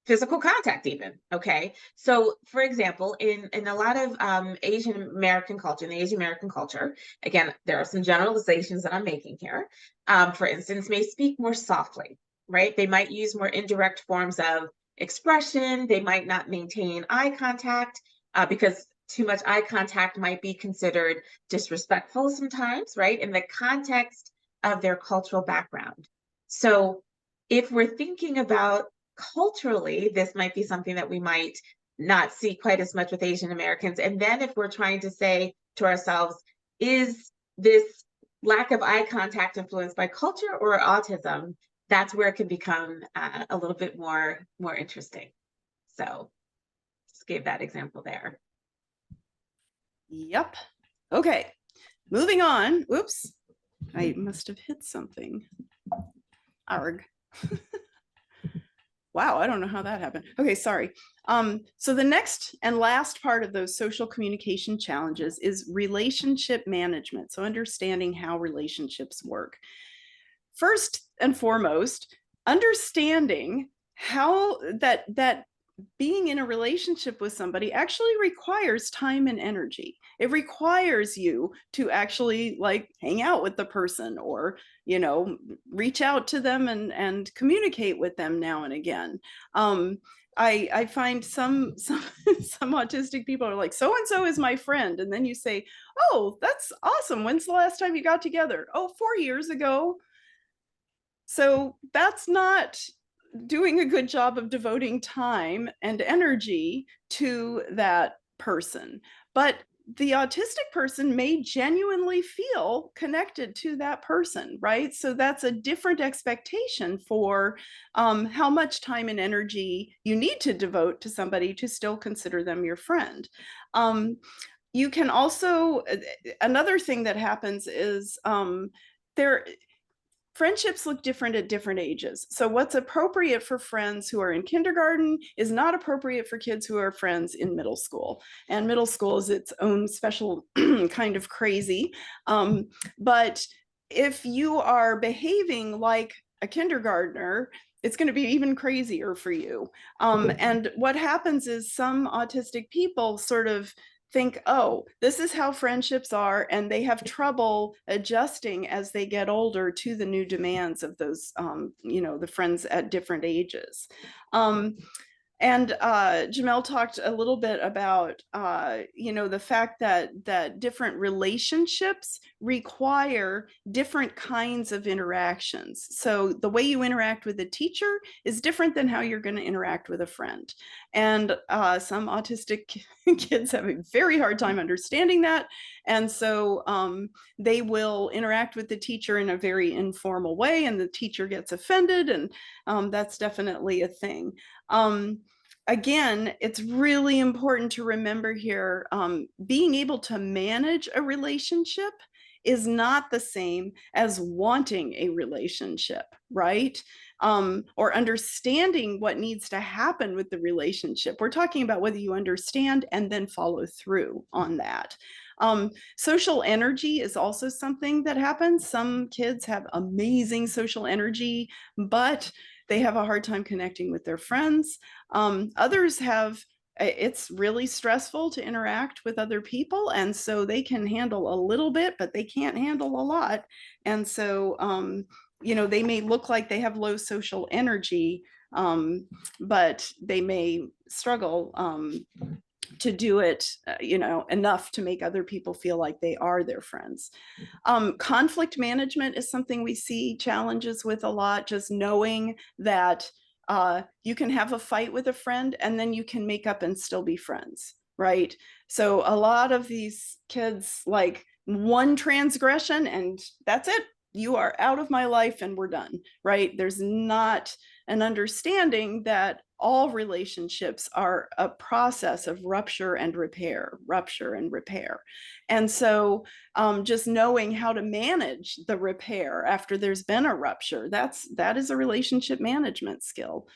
physical contact even, okay? So for example, in a lot of Asian American culture, in the Asian American culture, again, there are some generalizations that I'm making here, for instance, may speak more softly, right? They might use more indirect forms of expression. They might not maintain eye contact because too much eye contact might be considered disrespectful sometimes, right? In the context of their cultural background. So if we're thinking about culturally, this might be something that we might not see quite as much with Asian Americans. And then if we're trying to say to ourselves, is this lack of eye contact influenced by culture or autism? That's where it can become a little bit more interesting. So just gave that example there. Yep. Okay, moving on. Oops, I must have hit something. Arg. wow, I don't know how that happened. Okay, sorry. So the next and last part of those social communication challenges is relationship management. So understanding how relationships work. First and foremost, understanding how that being in a relationship with somebody actually requires time and energy. It requires you to actually like hang out with the person, or, you know, reach out to them and communicate with them now and again. I find some autistic people are like, so and so is my friend, and then you say, oh, that's awesome. When's the last time you got together? Oh, 4 years ago. So that's not doing a good job of devoting time and energy to that person. But the autistic person may genuinely feel connected to that person, right? So that's a different expectation for how much time and energy you need to devote to somebody to still consider them your friend. You can also, another thing that happens is friendships look different at different ages. So what's appropriate for friends who are in kindergarten is not appropriate for kids who are friends in middle school. And middle school is its own special kind of crazy. But if you are behaving like a kindergartner, it's going to be even crazier for you. And what happens is some autistic people sort of think, oh, this is how friendships are, and they have trouble adjusting as they get older to the new demands of those, you know, the friends at different ages. And Jamel talked a little bit about, you know, the fact that different relationships require different kinds of interactions. So the way you interact with a teacher is different than how you're going to interact with a friend. And some autistic kids have a very hard time understanding that. And so they will interact with the teacher in a very informal way, and the teacher gets offended, and that's definitely a thing. Again, it's really important to remember here, being able to manage a relationship is not the same as wanting a relationship, right? Or understanding what needs to happen with the relationship. We're talking about whether you understand and then follow through on that. Social energy is also something that happens. Some kids have amazing social energy, but they have a hard time connecting with their friends. Others have, it's really stressful to interact with other people, and so they can handle a little bit, but they can't handle a lot. And so, you know, they may look like they have low social energy, but they may struggle to do it, you know, enough to make other people feel like they are their friends. Conflict management is something we see challenges with a lot, just knowing that you can have a fight with a friend and then you can make up and still be friends, right? So a lot of these kids, like, one transgression and that's it. You are out of my life and we're done, right? There's not an understanding that all relationships are a process of rupture and repair, rupture and repair. And so just knowing how to manage the repair after there's been a rupture, that is a relationship management skill.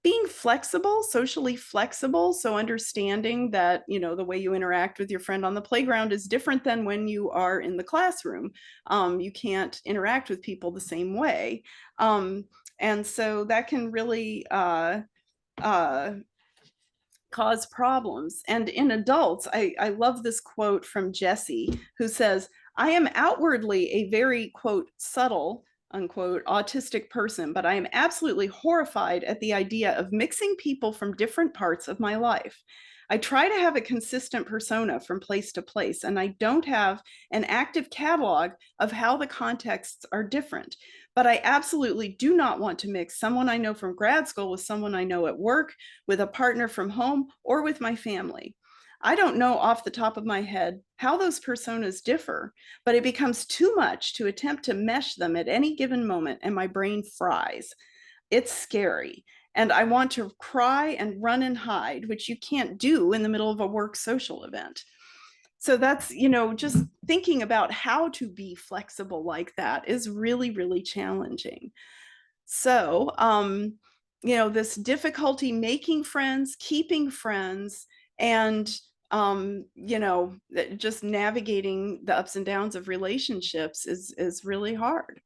Being flexible, socially flexible, so understanding that, you know, the way you interact with your friend on the playground is different than when you are in the classroom. You can't interact with people the same way. And so that can really cause problems. And in adults, I love this quote from Jessie, who says, I am outwardly a very, quote, subtle, unquote, autistic person, but I am absolutely horrified at the idea of mixing people from different parts of my life. I try to have a consistent persona from place to place, and I don't have an active catalog of how the contexts are different. But I absolutely do not want to mix someone I know from grad school with someone I know at work, with a partner from home, or with my family. I don't know off the top of my head how those personas differ, but it becomes too much to attempt to mesh them at any given moment, and my brain fries. It's scary. And I want to cry and run and hide, which you can't do in the middle of a work social event. So that's, you know, just thinking about how to be flexible like that is really, really challenging. So you know, this difficulty making friends, keeping friends, and you know, just navigating the ups and downs of relationships is really hard.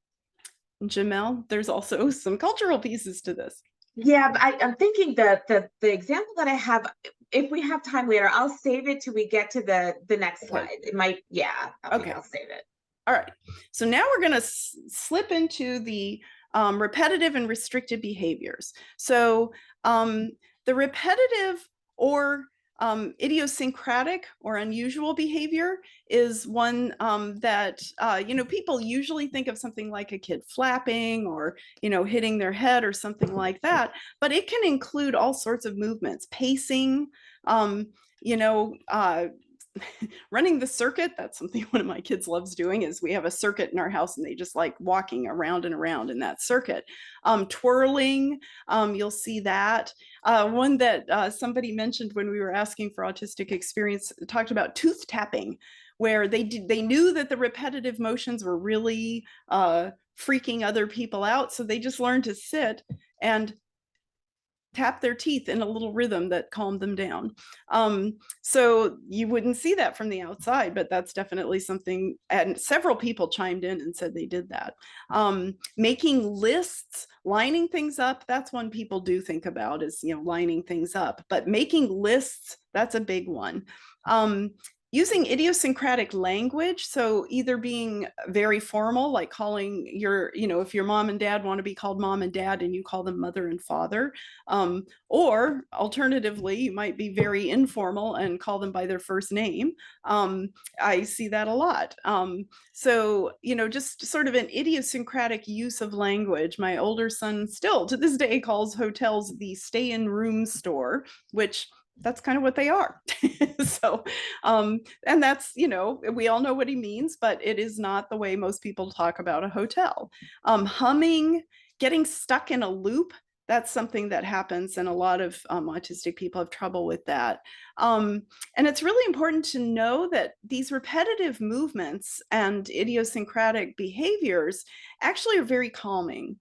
Jamel, there's also some cultural pieces to this. Yeah, but I'm thinking the example that I have, if we have time later, I'll save it till we get to the next slide. It might, yeah, Okay. I'll save it. All right. So now we're going to slip into the repetitive and restricted behaviors. So the repetitive or idiosyncratic or unusual behavior is one that, you know, people usually think of something like a kid flapping or, you know, hitting their head or something like that. But it can include all sorts of movements, pacing, you know, running the circuit. That's something one of my kids loves doing. Is we have a circuit in our house and they just like walking around and around in that circuit. Twirling, you'll see that. One that somebody mentioned when we were asking for autistic experience talked about tooth tapping, where they knew that the repetitive motions were really freaking other people out, so they just learned to sit and tap their teeth in a little rhythm that calmed them down. So you wouldn't see that from the outside, but that's definitely something, and several people chimed in and said they did that. Making lists, lining things up, that's one people do think about, is, you know, lining things up, but making lists, that's a big one. Using idiosyncratic language, so either being very formal, like calling your, you know, if your mom and dad want to be called mom and dad and you call them mother and father, or alternatively, you might be very informal and call them by their first name. I see that a lot. So, you know, just sort of an idiosyncratic use of language. My older son still to this day calls hotels the stay-in room store, which that's kind of what they are. So, and that's, you know, we all know what he means, but it is not the way most people talk about a hotel. Humming, getting stuck in a loop, that's something that happens, and a lot of autistic people have trouble with that. And it's really important to know that these repetitive movements and idiosyncratic behaviors actually are very calming.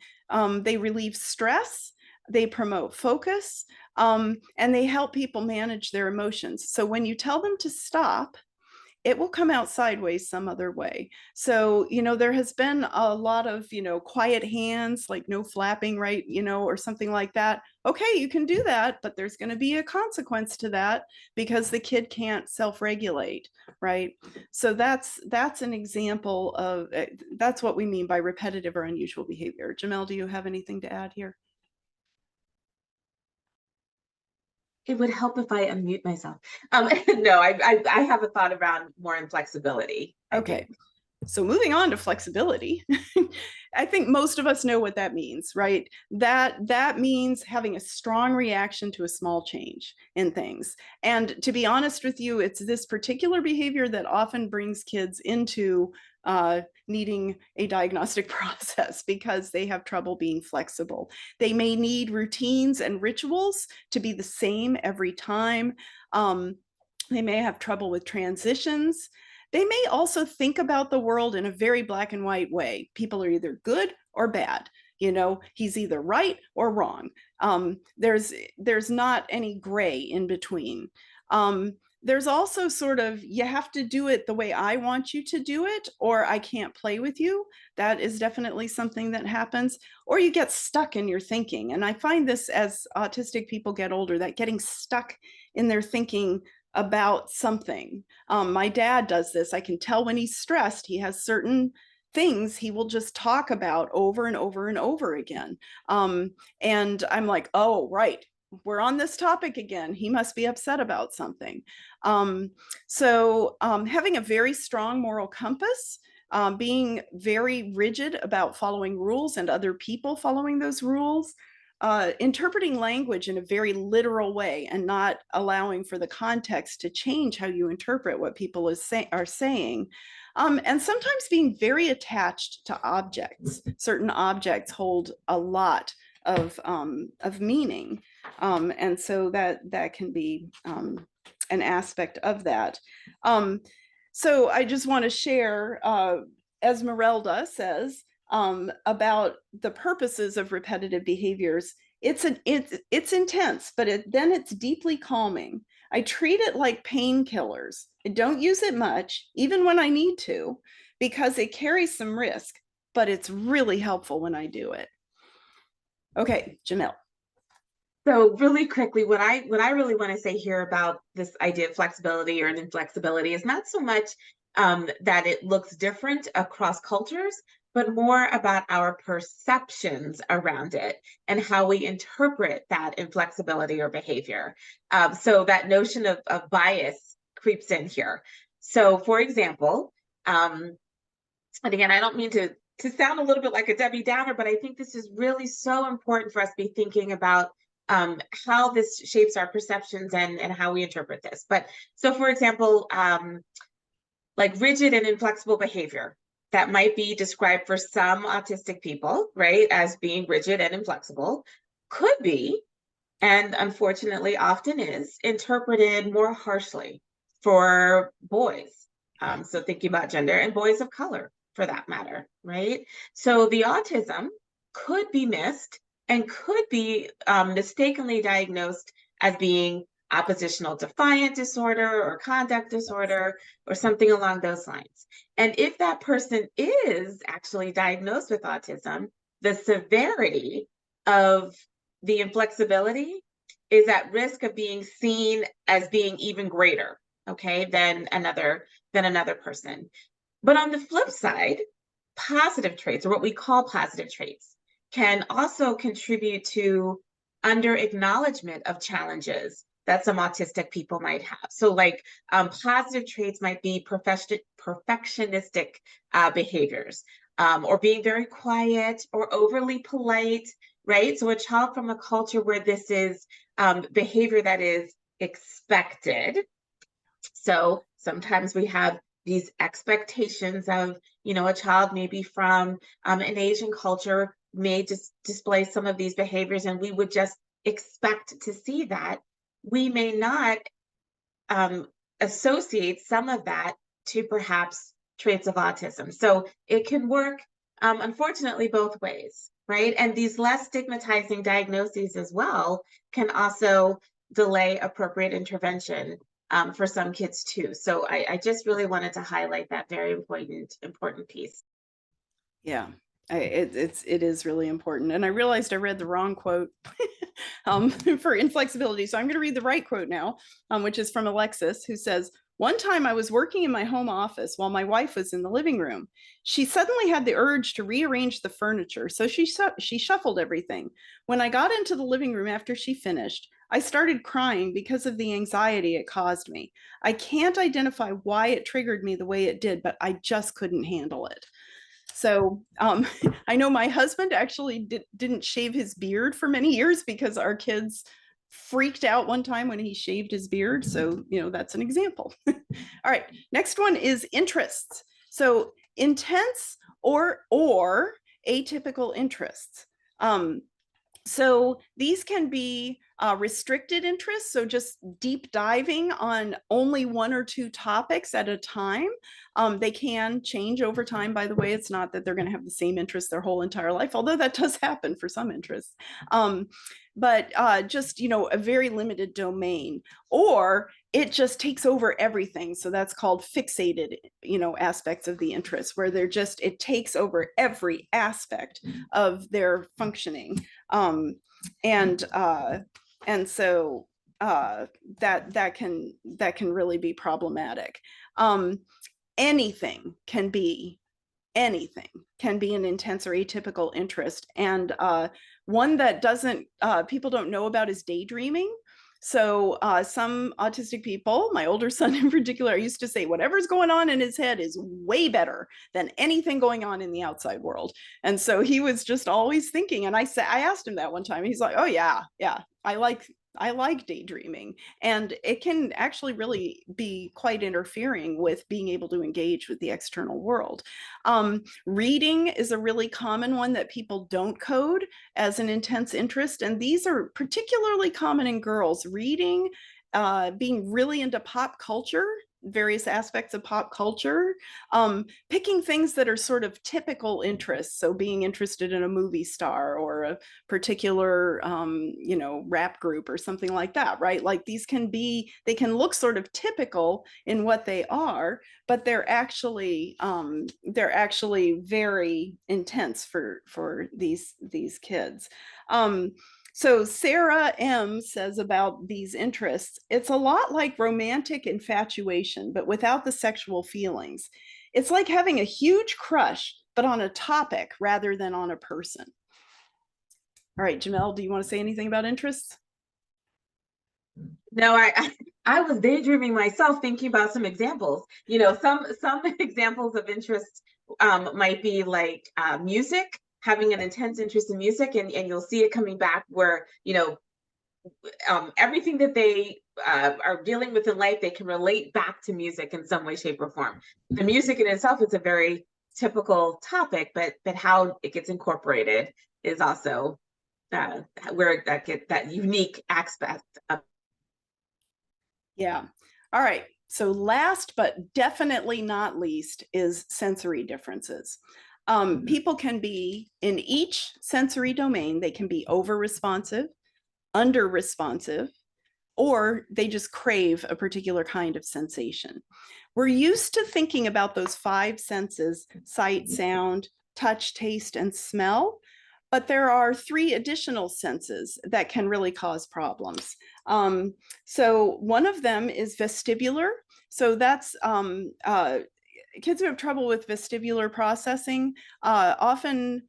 They relieve stress, they promote focus, and they help people manage their emotions. So when you tell them to stop, it will come out sideways some other way. So, you know, there has been a lot of, you know, quiet hands, like no flapping, right? You know, or something like that. Okay, you can do that, but there's going to be a consequence to that because the kid can't self-regulate, right? So that's an example of, that's what we mean by repetitive or unusual behavior. Jamel, do you have anything to add here? It would help if I unmute myself. No, I have a thought around more inflexibility. Okay. So moving on to flexibility, I think most of us know what that means, right? That means having a strong reaction to a small change in things. And to be honest with you, it's this particular behavior that often brings kids into needing a diagnostic process because they have trouble being flexible. They may need routines and rituals to be the same every time. They may have trouble with transitions. They may also think about the world in a very black and white way. People are either good or bad. You know, he's either right or wrong. There's not any gray in between. There's also sort of, you have to do it the way I want you to do it, or I can't play with you. That is definitely something that happens. Or you get stuck in your thinking. And I find this as autistic people get older, that getting stuck in their thinking about something. My dad does this. I can tell when he's stressed. He has certain things he will just talk about over and over and over again. And I'm like, oh, right, we're on this topic again. He must be upset about something. So having a very strong moral compass, being very rigid about following rules and other people following those rules, interpreting language in a very literal way and not allowing for the context to change how you interpret what people are saying. And sometimes being very attached to objects. Certain objects hold a lot of meaning. And so that can be an aspect of that. So I just want to share, Esmeralda says, about the purposes of repetitive behaviors it's intense, but then it's deeply calming. I treat it like painkillers. I don't use it much, even when I need to, because it carries some risk, but it's really helpful when I do it. Okay, Jamil. So really quickly, what I really want to say here about this idea of flexibility or inflexibility is not so much that it looks different across cultures, but more about our perceptions around it and how we interpret that inflexibility or behavior. So that notion of bias creeps in here. So for example, and again, I don't mean to sound a little bit like a Debbie Downer, but I think this is really so important for us to be thinking about how this shapes our perceptions and how we interpret this. But so for example, like rigid and inflexible behavior that might be described for some autistic people, right, as being rigid and inflexible, could be, and unfortunately often is, interpreted more harshly for boys. So thinking about gender and boys of color for that matter, right? So the autism could be missed and could be mistakenly diagnosed as being oppositional defiant disorder or conduct disorder or something along those lines. And if that person is actually diagnosed with autism, the severity of the inflexibility is at risk of being seen as being even greater, okay, than another person. But on the flip side, positive traits, or what we call positive traits, can also contribute to under acknowledgement of challenges that some autistic people might have. So like positive traits might be perfectionistic behaviors, or being very quiet or overly polite, right? So a child from a culture where this is behavior that is expected. So sometimes we have these expectations of, you know, a child maybe from an Asian culture may just display some of these behaviors, and we would just expect to see that. We may not associate some of that to perhaps traits of autism. So it can work, unfortunately, both ways, right? And these less stigmatizing diagnoses as well can also delay appropriate intervention for some kids too. So I just really wanted to highlight that very important piece. Yeah, it is really important. And I realized I read the wrong quote for inflexibility. So I'm going to read the right quote now, which is from Alexis, who says, "One time I was working in my home office while my wife was in the living room. She suddenly had the urge to rearrange the furniture, so she shuffled everything. When I got into the living room after she finished, I started crying because of the anxiety it caused me. I can't identify why it triggered me the way it did, but I just couldn't handle it." So I know my husband actually didn't shave his beard for many years because our kids freaked out one time when he shaved his beard. So, you know, that's an example. All right, next one is interests. So intense or atypical interests. So these can be restricted interests, so just deep diving on only one or two topics at a time. They can change over time, by the way. It's not that they're going to have the same interest their whole entire life, although that does happen for some interests. But just, you know, a very limited domain, or it just takes over everything. So that's called fixated, you know, aspects of the interest, where they're just, it takes over every aspect of their functioning. And so that can really be problematic. Anything can be an intense or atypical interest. And one that people don't know about is daydreaming. So some autistic people, my older son in particular, I used to say whatever's going on in his head is way better than anything going on in the outside world. And so he was just always thinking. And I asked him that one time. He's like, "Oh yeah, I like daydreaming." And it can actually really be quite interfering with being able to engage with the external world. Reading is a really common one that people don't code as an intense interest. And these are particularly common in girls. Reading, being really into pop culture various aspects of pop culture, picking things that are sort of typical interests. So being interested in a movie star or a particular, you know, rap group or something like that, right? Like these they can look sort of typical in what they are, but they're actually very intense for these kids. So Sarah M says about these interests, it's a lot like romantic infatuation, but without the sexual feelings. It's like having a huge crush, but on a topic rather than on a person. All right, Jamel, do you want to say anything about interests? No, I was daydreaming myself, thinking about some examples. You know, some examples of interest might be like music, having an intense interest in music, and you'll see it coming back where, you know, everything that they are dealing with in life, they can relate back to music in some way, shape, or form. The music in itself is a very typical topic, but how it gets incorporated is also where that unique aspect of. Yeah. All right. So last but definitely not least is sensory differences. People can be in each sensory domain, they can be over responsive, under responsive, or they just crave a particular kind of sensation. We're used to thinking about those 5 senses: sight, sound, touch, taste, and smell. But there are 3 additional senses that can really cause problems. So one of them is vestibular. So that's kids who have trouble with vestibular processing. Often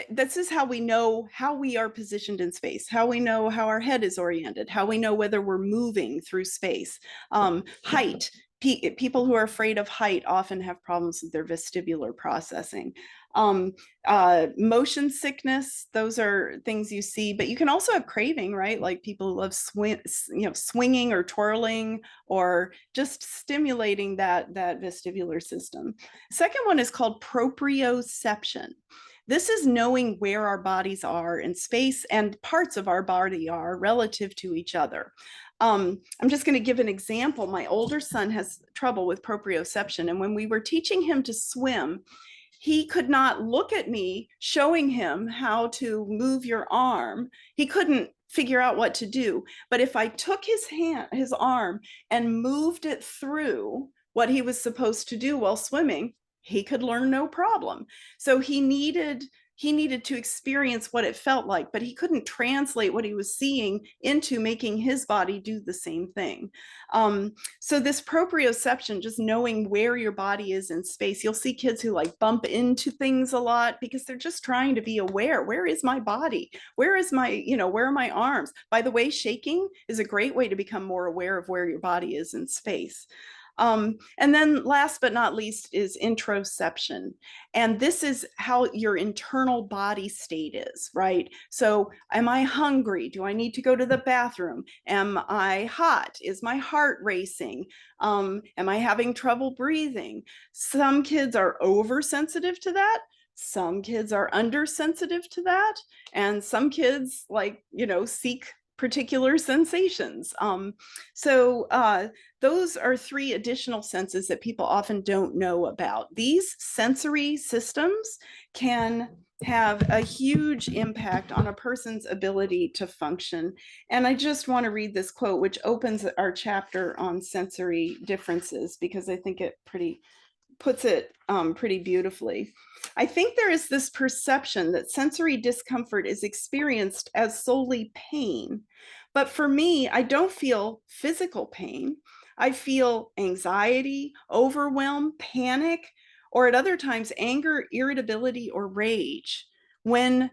this is how we know how we are positioned in space, how we know how our head is oriented, how we know whether we're moving through space. Height. People who are afraid of height often have problems with their vestibular processing. Motion sickness, those are things you see, but you can also have craving, right? Like people who love swinging or twirling or just stimulating that vestibular system. Second one is called proprioception. This is knowing where our bodies are in space and parts of our body are relative to each other. I'm just going to give an example. My older son has trouble with proprioception, and when we were teaching him to swim, he could not look at me showing him how to move your arm. He couldn't figure out what to do. But if I took his arm and moved it through what he was supposed to do while swimming, he could learn no problem. So he needed to experience what it felt like, but he couldn't translate what he was seeing into making his body do the same thing. So this proprioception, just knowing where your body is in space, you'll see kids who like bump into things a lot because they're just trying to be aware. Where is my body? Where is my, where are my arms? By the way, shaking is a great way to become more aware of where your body is in space. And then last but not least is interoception. And this is how your internal body state is, right? So am I hungry? Do I need to go to the bathroom? Am I hot? Is my heart racing? Am I having trouble breathing? Some kids are oversensitive to that. Some kids are undersensitive to that. And some kids seek particular sensations. Those are 3 additional senses that people often don't know about. These sensory systems can have a huge impact on a person's ability to function. And I just want to read this quote, which opens our chapter on sensory differences, because I think it puts it pretty beautifully. I think there is this perception that sensory discomfort is experienced as solely pain. But for me, I don't feel physical pain. I feel anxiety, overwhelm, panic, or at other times anger, irritability, or rage when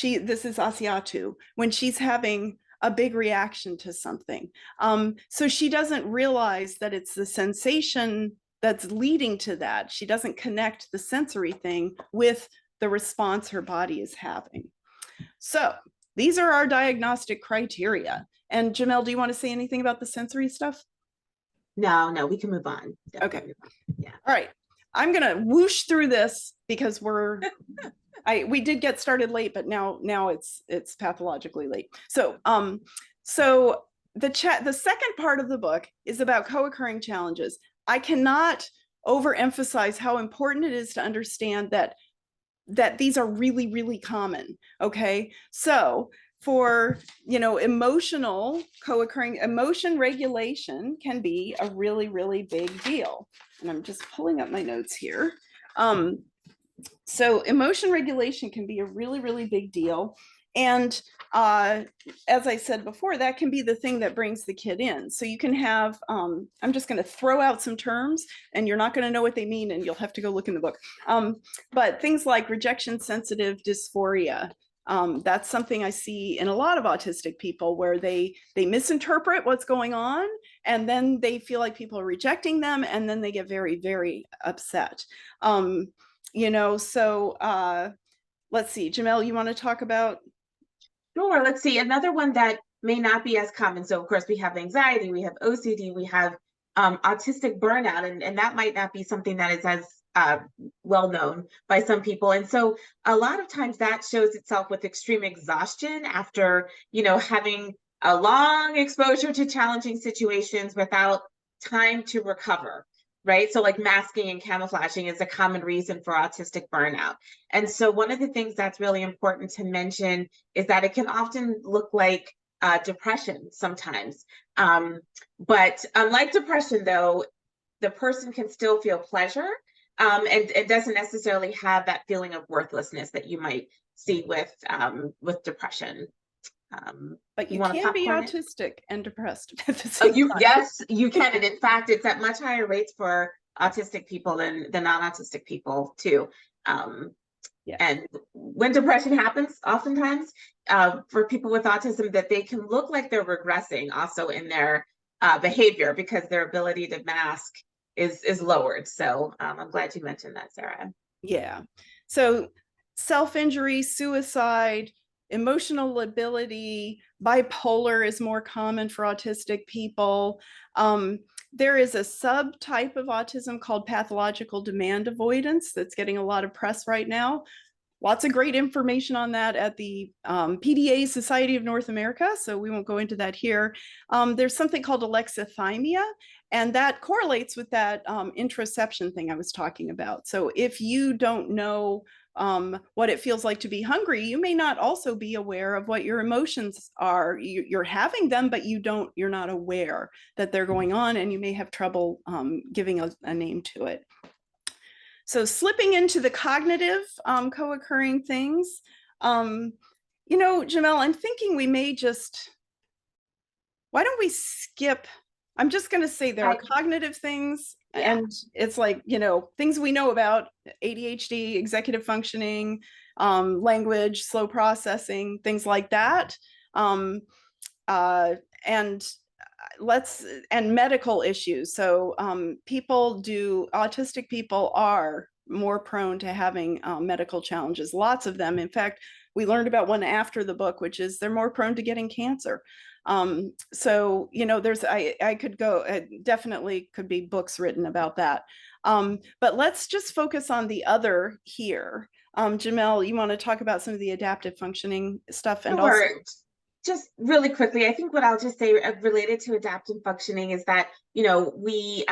this is Asiatu, when she's having a big reaction to something. So she doesn't realize that it's the sensation that's leading to that. She doesn't connect the sensory thing with the response her body is having. So these are our diagnostic criteria. And Jamel, do you want to say anything about the sensory stuff? No, we can move on. Definitely. Okay. Yeah. All right. I'm going to whoosh through this because we did get started late, but now it's pathologically late. So the second part of the book is about co-occurring challenges. I cannot overemphasize how important it is to understand that these are really, really common. Okay. So for, emotional co-occurring emotion regulation can be a really, really big deal. And I'm just pulling up my notes here. So emotion regulation can be a really, really big deal. And as I said before, that can be the thing that brings the kid in. So you can have, I'm just going to throw out some terms and you're not going to know what they mean and you'll have to go look in the book. But things like rejection sensitive dysphoria, that's something I see in a lot of autistic people where they misinterpret what's going on and then they feel like people are rejecting them and then they get very, very upset. So let's see, Jamel, you want to talk about? Sure, let's see. Another one that may not be as common. So of course we have anxiety, we have OCD, we have autistic burnout, and that might not be something that is as well known by some people. And so a lot of times that shows itself with extreme exhaustion after, having a long exposure to challenging situations without time to recover. Right. So like masking and camouflaging is a common reason for autistic burnout. And so one of the things that's really important to mention is that it can often look like depression sometimes. But unlike depression, though, the person can still feel pleasure and it doesn't necessarily have that feeling of worthlessness that you might see with depression. But you can be autistic and depressed at the same time. Yes, you can. And in fact, it's at much higher rates for autistic people than non-autistic people too. And when depression happens, oftentimes for people with autism, that they can look like they're regressing also in their behavior because their ability to mask is lowered. So I'm glad you mentioned that, Sarah. Yeah. So self-injury, suicide, emotional lability, bipolar is more common for autistic people. There is a subtype of autism called pathological demand avoidance that's getting a lot of press right now. Lots of great information on that at the PDA Society of North America, so we won't go into that here. There's something called alexithymia, and that correlates with that interoception thing I was talking about. So if you don't know what it feels like to be hungry, you may not also be aware of what your emotions are. You're having them, but you're not aware that they're going on, and you may have trouble giving a name to it. So slipping into the cognitive co-occurring things, Jamel, I'm thinking we may why don't we skip? I'm just going to say there are cognitive things, and it's like, things we know about: ADHD, executive functioning, language, slow processing, things like that. And medical issues. So autistic people are more prone to having medical challenges, lots of them. In fact, we learned about one after the book, which is they're more prone to getting cancer. So, I could go, definitely could be books written about that. But let's just focus on the other here. Jamel, you want to talk about some of the adaptive functioning stuff? And also just really quickly, I think what I'll just say related to adaptive functioning is that, we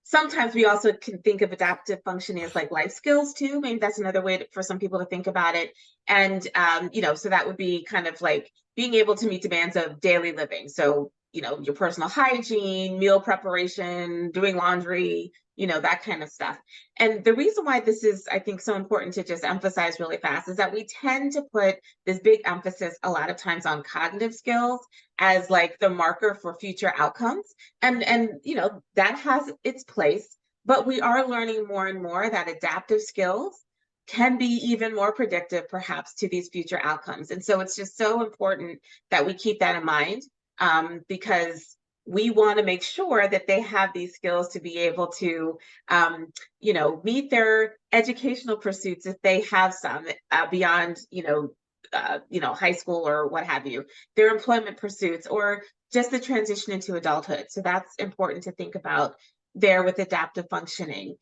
sometimes we also can think of adaptive functioning as like life skills too. Maybe that's another way for some people to think about it. And, so that would be kind of like being able to meet demands of daily living. So, your personal hygiene, meal preparation, doing laundry, that kind of stuff. And the reason why this is, I think, so important to just emphasize really fast is that we tend to put this big emphasis a lot of times on cognitive skills as like the marker for future outcomes. And that has its place, but we are learning more and more that adaptive skills can be even more predictive perhaps to these future outcomes. And so it's just so important that we keep that in mind, because we want to make sure that they have these skills to be able to, meet their educational pursuits if they have some beyond, high school or what have you, their employment pursuits, or just the transition into adulthood. So that's important to think about there with adaptive functioning.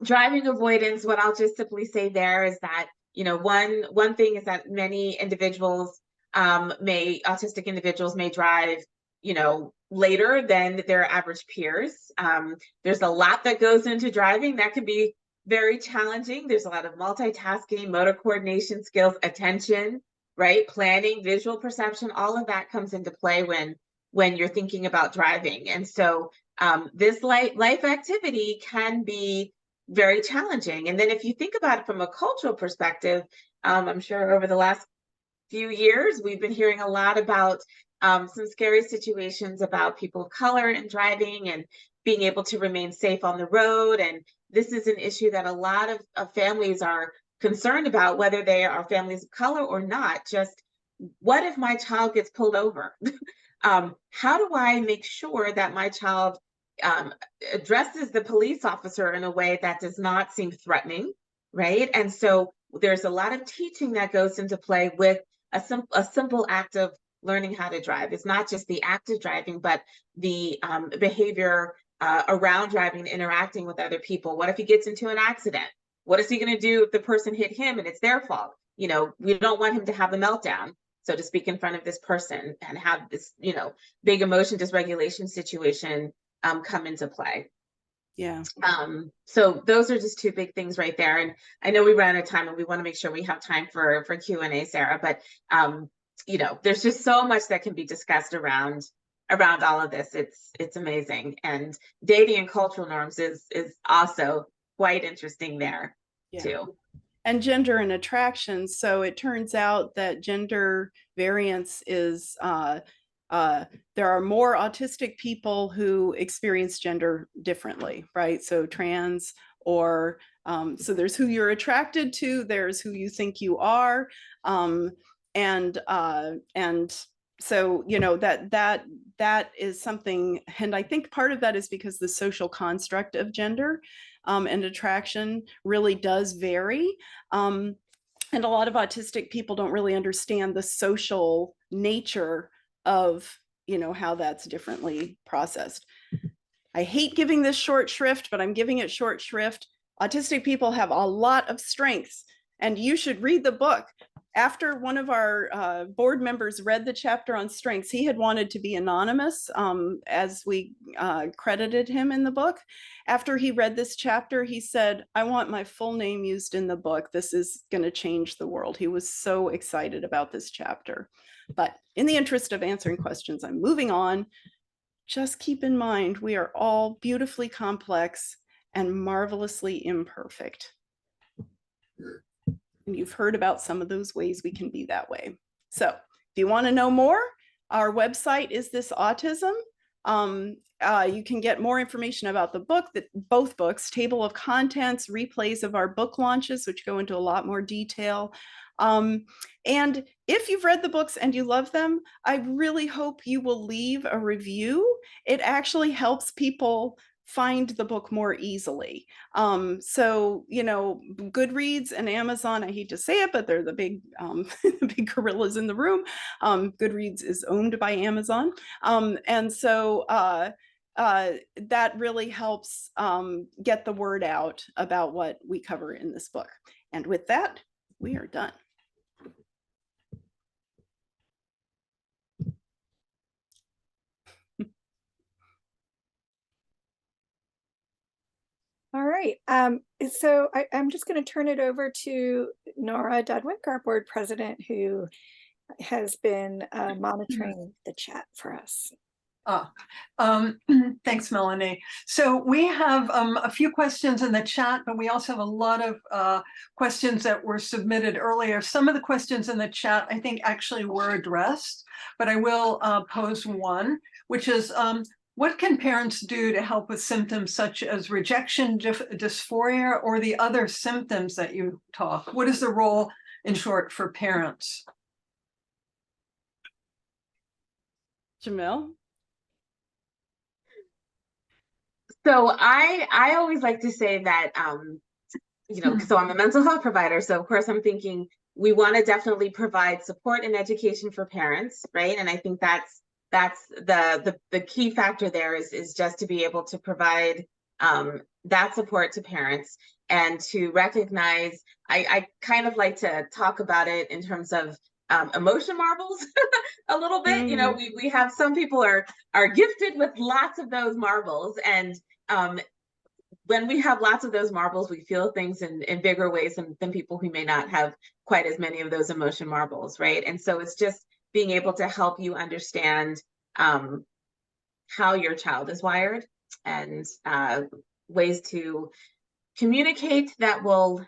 Driving avoidance, what I'll just simply say there is that, one thing is that many individuals autistic individuals may drive later than their average peers. There's a lot that goes into driving that can be very challenging. There's a lot of multitasking, motor coordination skills, attention, right? Planning, visual perception, all of that comes into play when you're thinking about driving. And so this life activity can be very challenging. And then if you think about it from a cultural perspective, I'm sure over the last few years, we've been hearing a lot about some scary situations about people of color and driving and being able to remain safe on the road. And this is an issue that a lot of families are concerned about, whether they are families of color or not. Just what if my child gets pulled over? How do I make sure that my child addresses the police officer in a way that does not seem threatening, right? And so there's a lot of teaching that goes into play with a simple act of learning how to drive. It's not just the act of driving, but the behavior around driving and interacting with other people. What if he gets into an accident? What is he going to do if the person hit him and it's their fault? We don't want him to have a meltdown, so to speak, in front of this person and have this, big emotion dysregulation situation come into play. Yeah. So those are just two big things right there. And I know we ran out of time and we want to make sure we have time for Q&A, Sarah, but there's just so much that can be discussed around all of this. It's amazing. And dating and cultural norms is also quite interesting there too. And gender and attraction. So it turns out that gender variance is there are more autistic people who experience gender differently, right? So trans or so there's who you're attracted to, there's who you think you are, and so that is something, and I think part of that is because the social construct of gender and attraction really does vary. And a lot of autistic people don't really understand the social nature of, how that's differently processed. I hate giving this short shrift, but I'm giving it short shrift. Autistic people have a lot of strengths, and you should read the book. After one of our board members read the chapter on strengths, he had wanted to be anonymous as we credited him in the book. After he read this chapter, he said, I want my full name used in the book. This is going to change the world. He was so excited about this chapter. But in the interest of answering questions, I'm moving on. Just keep in mind, we are all beautifully complex and marvelously imperfect. And you've heard about some of those ways we can be that way. So if you want to know more, our website is This Autism. You can get more information about the book, both books, table of contents, replays of our book launches, which go into a lot more detail. And if you've read the books and you love them, I really hope you will leave a review. It actually helps people find the book more easily. So, Goodreads and Amazon, I hate to say it, but they're the big, big gorillas in the room. Goodreads is owned by Amazon. And so that really helps get the word out about what we cover in this book. And with that, we are done. All right. So I'm just going to turn it over to Nora Dudwick, our board president, who has been monitoring the chat for us. Thanks, Melanie. So we have a few questions in the chat, but we also have a lot of questions that were submitted earlier. Some of the questions in the chat, I think, actually were addressed, but I will pose one, which is, what can parents do to help with symptoms such as rejection, dysphoria, or the other symptoms that you talk? What is the role, in short, for parents? Jamil? So I always like to say that, so I'm a mental health provider. So of course I'm thinking we want to definitely provide support and education for parents, right? And I think that's the key factor there is just to be able to provide that support to parents and to recognize, I kind of like to talk about it in terms of emotion marbles a little bit. You know, we have some people are gifted with lots of those marbles, and when we have lots of those marbles, we feel things in bigger ways than people who may not have quite as many of those emotion marbles, right? And so it's just being able to help you understand how your child is wired, and ways to communicate that will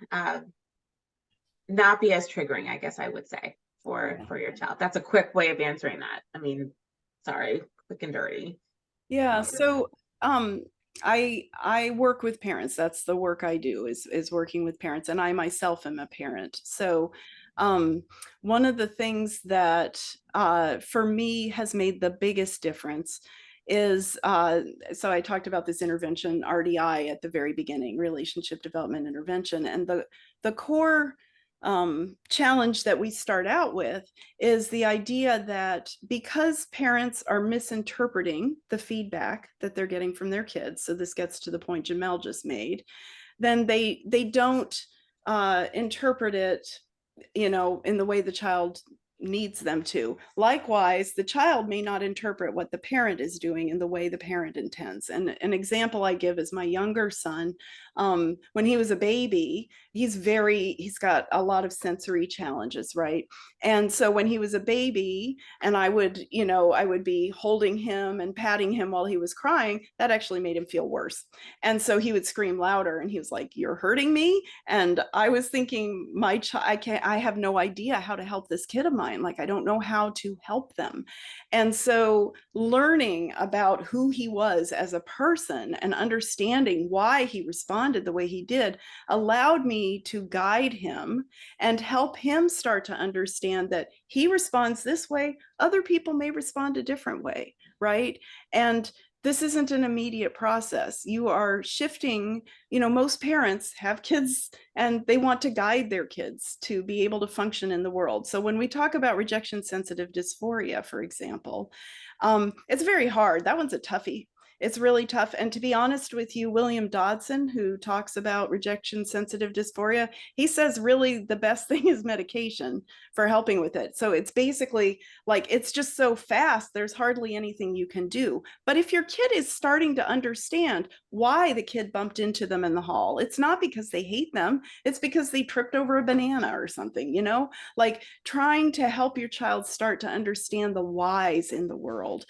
not be as triggering, I guess I would say, for your child. That's a quick way of answering that. I mean, sorry, quick and dirty. Yeah. So I work with parents. That's the work I do, is working with parents, and I myself am a parent. So one of the things that for me has made the biggest difference is, so I talked about this intervention, RDI, at the very beginning, relationship development intervention, and the core challenge that we start out with is the idea that because parents are misinterpreting the feedback that they're getting from their kids, so this gets to the point Jamel just made, then they don't interpret it, you know, in the way the child needs them to. Likewise, the child may not interpret what the parent is doing in the way the parent intends. And an example I give is my younger son. When he was a baby, he's got a lot of sensory challenges, right? And so when he was a baby and I would be holding him and patting him while he was crying, that actually made him feel worse. And so he would scream louder, and he was like, "You're hurting me." And I was thinking, I have no idea how to help this kid of mine. Like, I don't know how to help them. And so learning about who he was as a person and understanding why he responded the way he did allowed me to guide him and help him start to understand that he responds this way, other people may respond a different way, right? And this isn't an immediate process. You are shifting, most parents have kids and they want to guide their kids to be able to function in the world. So when we talk about rejection sensitive dysphoria, for example, it's very hard. That one's a toughie. It's really tough. And to be honest with you, William Dodson, who talks about rejection sensitive dysphoria, he says really the best thing is medication for helping with it. So it's basically like, it's just so fast, there's hardly anything you can do. But if your kid is starting to understand why the kid bumped into them in the hall, it's not because they hate them, it's because they tripped over a banana or something, like trying to help your child start to understand the whys in the world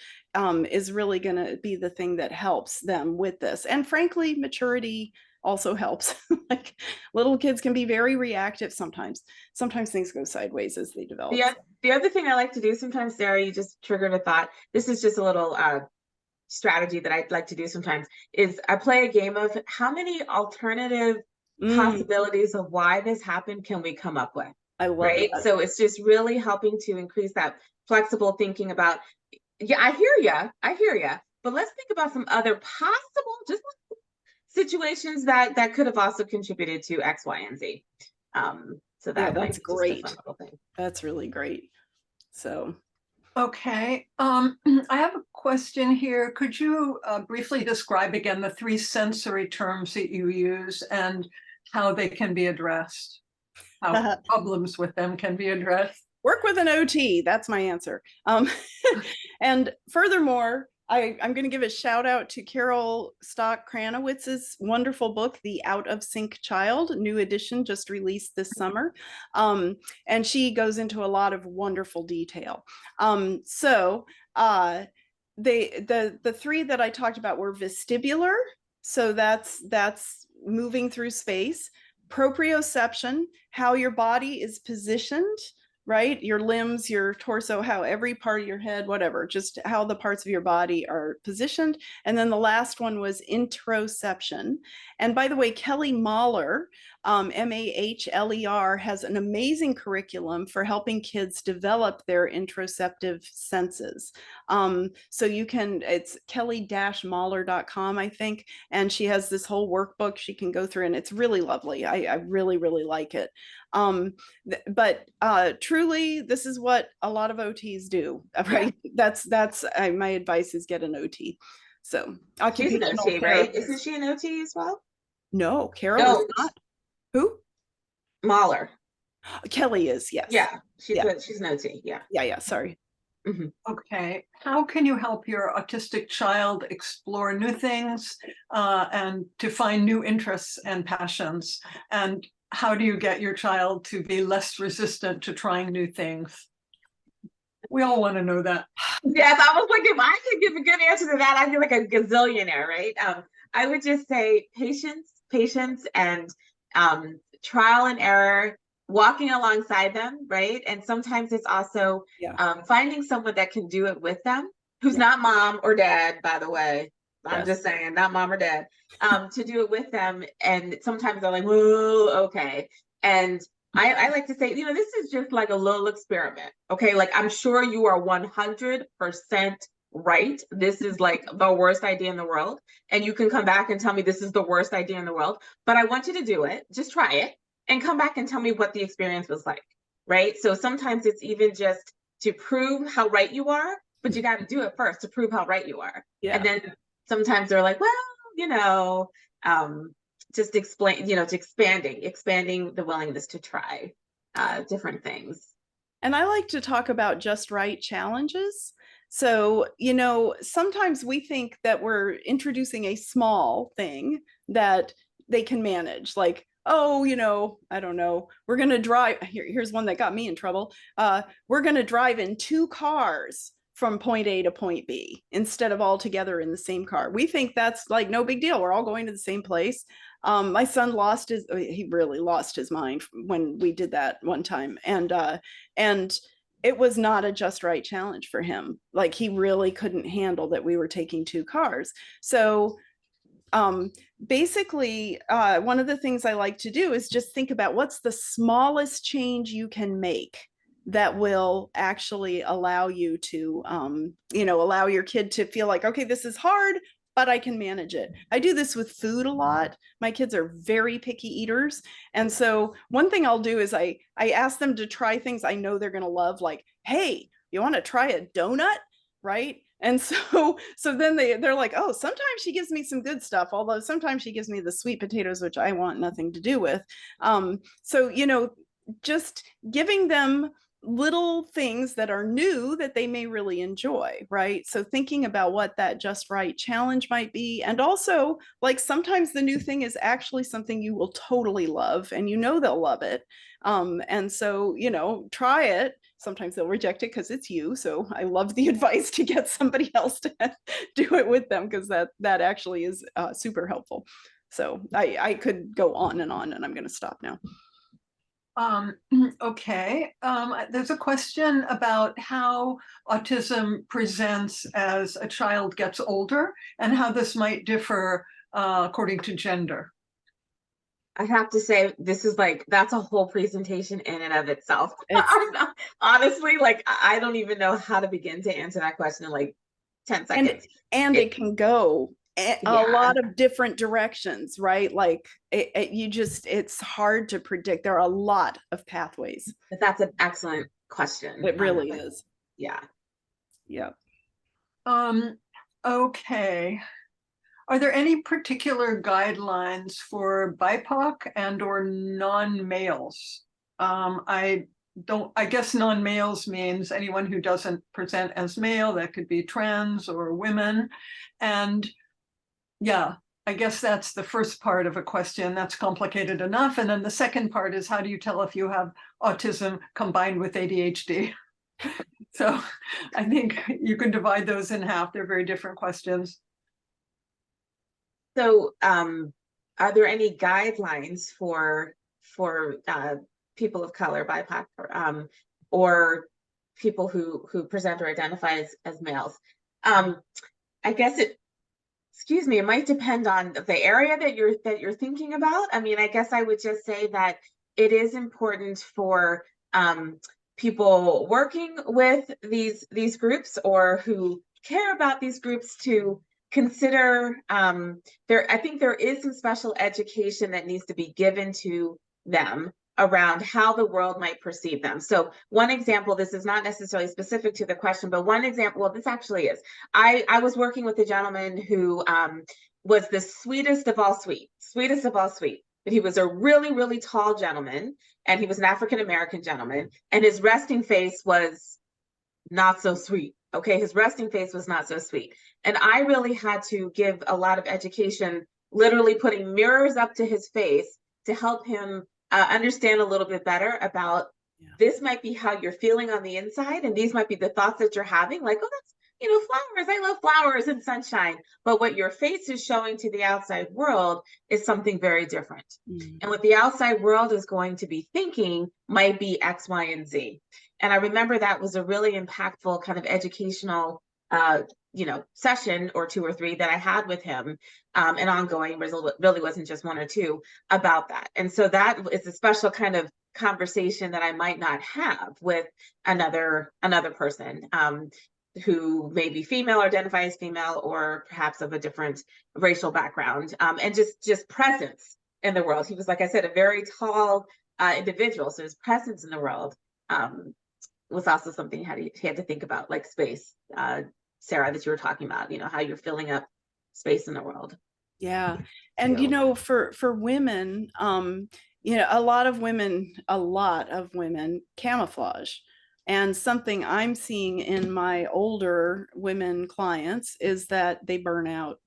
is really going to be the thing that helps them with this. And frankly, maturity also helps. Like, little kids can be very reactive sometimes. Sometimes things go sideways as they develop. The other thing I like to do sometimes, Sarah, you just triggered a thought. This is just a little strategy that I'd like to do sometimes, is I play a game of how many alternative possibilities of why this happened can we come up with? I love that. So it's just really helping to increase that flexible thinking about, yeah, I hear you. But let's think about some other possible just situations that could have also contributed to X, Y, and Z. So that's great. That's really great. So, okay. I have a question here. Could you briefly describe again the 3 sensory terms that you use and how they can be addressed? How problems with them can be addressed? Work with an OT. That's my answer. And furthermore, I'm going to give a shout out to Carol Stock-Kranowitz's wonderful book, The Out of Sync Child, new edition, just released this summer. And she goes into a lot of wonderful detail. So the 3 that I talked about were vestibular. So that's moving through space. Proprioception, how your body is positioned, right? Your limbs, your torso, how every part of your head, whatever, just how the parts of your body are positioned. And then the last one was interoception. And by the way, Kelly Mahler, Mahler, has an amazing curriculum for helping kids develop their interoceptive senses. So it's kelly-mahler.com, I think. And she has this whole workbook she can go through, and it's really lovely. I really, really like it. But truly, this is what a lot of OTs do, right? Yeah. That's my advice is get an OT. So she's an OT, right? Isn't she an OT as well? No, Carol is not. Who? Mahler. Kelly is, yes. Yeah, she's Yeah. she's an OT. Yeah. Yeah, sorry. Okay, how can you help your autistic child explore new things and to find new interests and passions? And how do you get your child to be less resistant to trying new things? We all want to know that. Yes, I was like, if I could give a good answer to that, I'd be like a gazillionaire, right? I would just say patience, and trial and error, walking alongside them, right? And sometimes it's also finding someone that can do it with them, who's not mom or dad, by the way. I'm just saying, not mom or dad, to do it with them. And sometimes they're like, whoa, okay. And I like to say, this is just like a little experiment. Okay. Like, I'm sure you are 100% right. This is like the worst idea in the world. And you can come back and tell me this is the worst idea in the world, but I want you to do it. Just try it and come back and tell me what the experience was like. Right. So sometimes it's even just to prove how right you are, but you got to do it first to prove how right you are. Yeah. And then sometimes they're like, well, just explain, to expanding the willingness to try different things. And I like to talk about just right challenges. So, sometimes we think that we're introducing a small thing that they can manage, like, oh, I don't know, we're going to drive. Here's one that got me in trouble. We're going to drive in 2 cars from point A to point B instead of all together in the same car. We think that's like no big deal. We're all going to the same place. My son he really lost his mind when we did that one time. And it was not a just right challenge for him. Like, he really couldn't handle that we were taking 2 cars. So basically, one of the things I like to do is just think about what's the smallest change you can make that will actually allow you to, allow your kid to feel like, okay, this is hard, but I can manage it. I do this with food a lot. My kids are very picky eaters. And so one thing I'll do is I ask them to try things I know they're going to love, like, hey, you want to try a donut? Right. And so then they're like, oh, sometimes she gives me some good stuff, although sometimes she gives me the sweet potatoes, which I want nothing to do with. So, just giving them little things that are new that they may really enjoy, right? So thinking about what that just right challenge might be. And also, like, sometimes the new thing is actually something you will totally love and they'll love it. And so, try it. Sometimes they'll reject it because it's you. So I love the advice to get somebody else to do it with them, because that actually is super helpful. So I could go on, and I'm going to stop now. Okay. There's a question about how autism presents as a child gets older and how this might differ according to gender. I have to say, this is that's a whole presentation in and of itself. Honestly, I don't even know how to begin to answer that question in 10 seconds. And it can go a lot of different directions, right? Like it's hard to predict. There are a lot of pathways. But that's an excellent question. It really is. Yeah. Okay. Are there any particular guidelines for BIPOC and or non-males? I guess non-males means anyone who doesn't present as male. That could be trans or women. And yeah, I guess that's the first part of a question. That's complicated enough. And then the second part is, how do you tell if you have autism combined with ADHD? So I think you can divide those in half. They're very different questions. So are there any guidelines for people of color, BIPOC, or people who present or identify as males? I guess it might depend on the area that you're thinking about. I mean, I guess I would just say that it is important for people working with these groups or who care about these groups to consider I think there is some special education that needs to be given to them around how the world might perceive them. So one example, this is not necessarily specific to the question, but one example, well, this actually is. I was working with a gentleman who was the sweetest of all sweet. but he was a really, really tall gentleman, and he was an African-American gentleman, and his resting face was not so sweet. Okay, his resting face was not so sweet. And I really had to give a lot of education, literally putting mirrors up to his face to help him understand a little bit better about this might be how you're feeling on the inside, and these might be the thoughts that you're having, like, oh, that's, flowers. I love flowers and sunshine. But what your face is showing to the outside world is something very different. And what the outside world is going to be thinking might be X, Y, and Z. And I remember that was a really impactful kind of educational, session or 2 or 3 that I had with him, and ongoing. Really wasn't just 1 or 2 about that. And so that is a special kind of conversation that I might not have with another person who may be female, or identify as female, or perhaps of a different racial background, and just presence in the world. He was, like I said, a very tall individual, so his presence in the world was also something he had to think about, like space, Sarah, that you were talking about, how you're filling up space in the world. Yeah. And, for women, a lot of women camouflage. And something I'm seeing in my older women clients is that they burn out.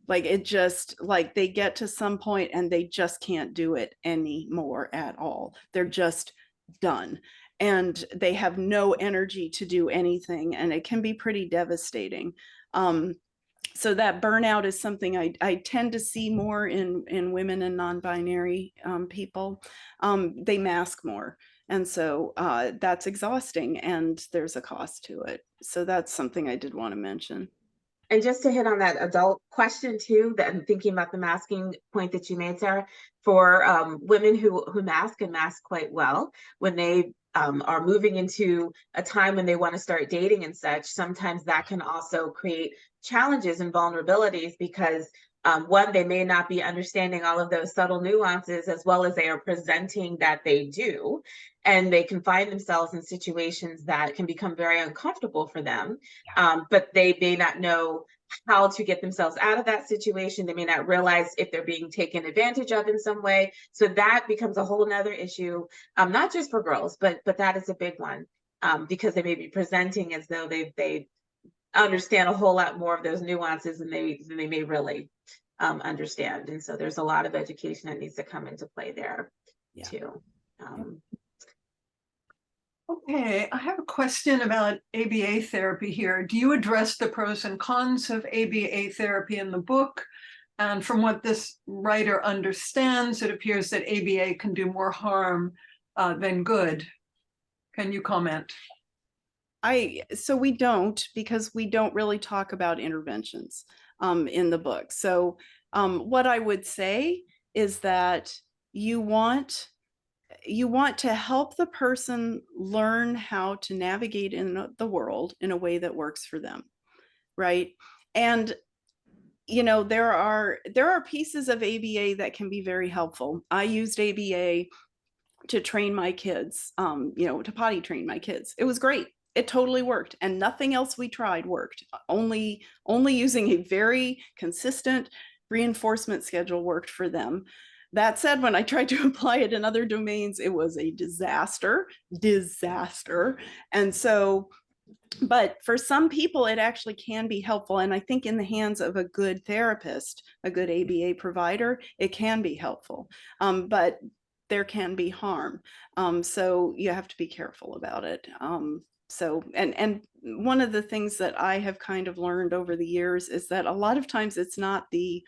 Like, it just, like, they get to some point and they just can't do it anymore at all. They're just done. And they have no energy to do anything. And it can be pretty devastating. So that burnout is something I tend to see more in women and non-binary people. They mask more. And so that's exhausting, and there's a cost to it. So that's something I did want to mention. And just to hit on that adult question too, that I'm thinking about the masking point that you made, Sarah, for women who mask and mask quite well, when they are moving into a time when they want to start dating and such, sometimes that can also create challenges and vulnerabilities, because one, they may not be understanding all of those subtle nuances as well as they are presenting that they do. And they can find themselves in situations that can become very uncomfortable for them. But they may not know how to get themselves out of that situation. They may not realize if they're being taken advantage of in some way. So that becomes a whole nother issue, not just for girls, but that is a big one, because they may be presenting as though they understand a whole lot more of those nuances than they may really understand. And so there's a lot of education that needs to come into play there too. Okay, I have a question about ABA therapy here. Do you address the pros and cons of ABA therapy in the book? And from what this writer understands, it appears that ABA can do more harm than good. Can you comment? So we don't, because we don't really talk about interventions in the book. So what I would say is that you want to help the person learn how to navigate in the world in a way that works for them, right? And there are pieces of ABA that can be very helpful. I used ABA to train my kids, to potty train my kids. It was great. It totally worked, and nothing else we tried worked. Only using a very consistent reinforcement schedule worked for them. That said, when I tried to apply it in other domains, it was a disaster. And so, but for some people, it actually can be helpful. And I think in the hands of a good therapist, a good ABA provider, it can be helpful. But there can be harm. So you have to be careful about it. So, and one of the things that I have kind of learned over the years is that a lot of times it's not the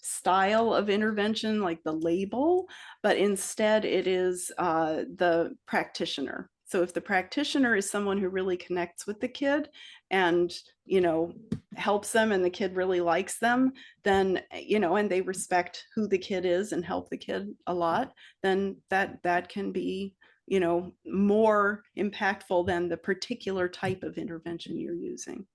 style of intervention, like the label, but instead it is the practitioner. So if the practitioner is someone who really connects with the kid and, helps them, and the kid really likes them, then, and they respect who the kid is and help the kid a lot, then that can be, more impactful than the particular type of intervention you're using.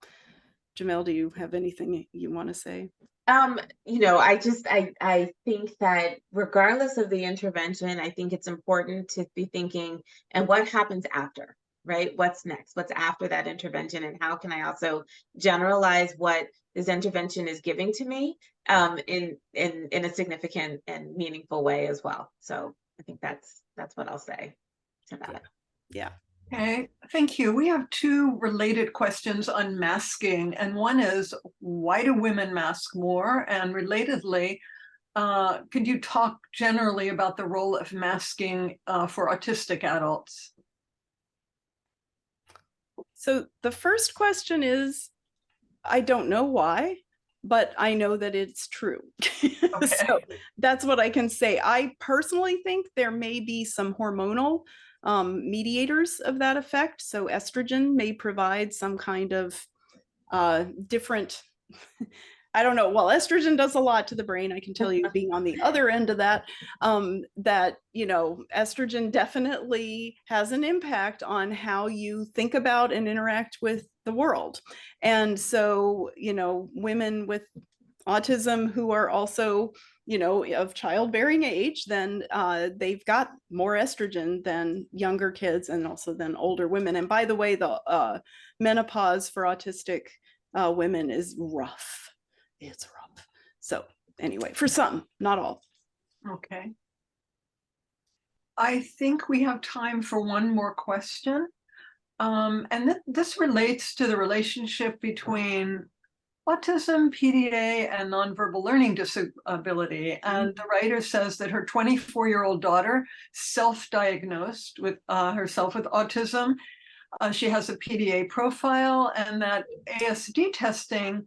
Jamel, do you have anything you want to say? I think that regardless of the intervention, I think it's important to be thinking, and what happens after, right? What's next? What's after that intervention? And how can I also generalize what this intervention is giving to me in a significant and meaningful way as well. So I think that's what I'll say to that. Yeah. Okay, thank you. We have two related questions on masking, and one is, why do women mask more? And relatedly, could you talk generally about the role of masking for autistic adults? So the first question is, I don't know why, but I know that it's true. Okay. So that's what I can say. I personally think there may be some hormonal mediators of that effect. So estrogen may provide some kind of different, I don't know. Well, estrogen does a lot to the brain. I can tell you, being on the other end of that, that, you know, estrogen definitely has an impact on how you think about and interact with the world. And so, you know, women with autism who are also, you know, of childbearing age, then they've got more estrogen than younger kids and also than older women. And by the way, the menopause for autistic women is rough. It's rough. So anyway, for some, not all. Okay. I think we have time for one more question. And this relates to the relationship between autism, PDA, and nonverbal learning disability. And the writer says that her 24-year-old daughter self-diagnosed with herself with autism. She has a PDA profile, and that ASD testing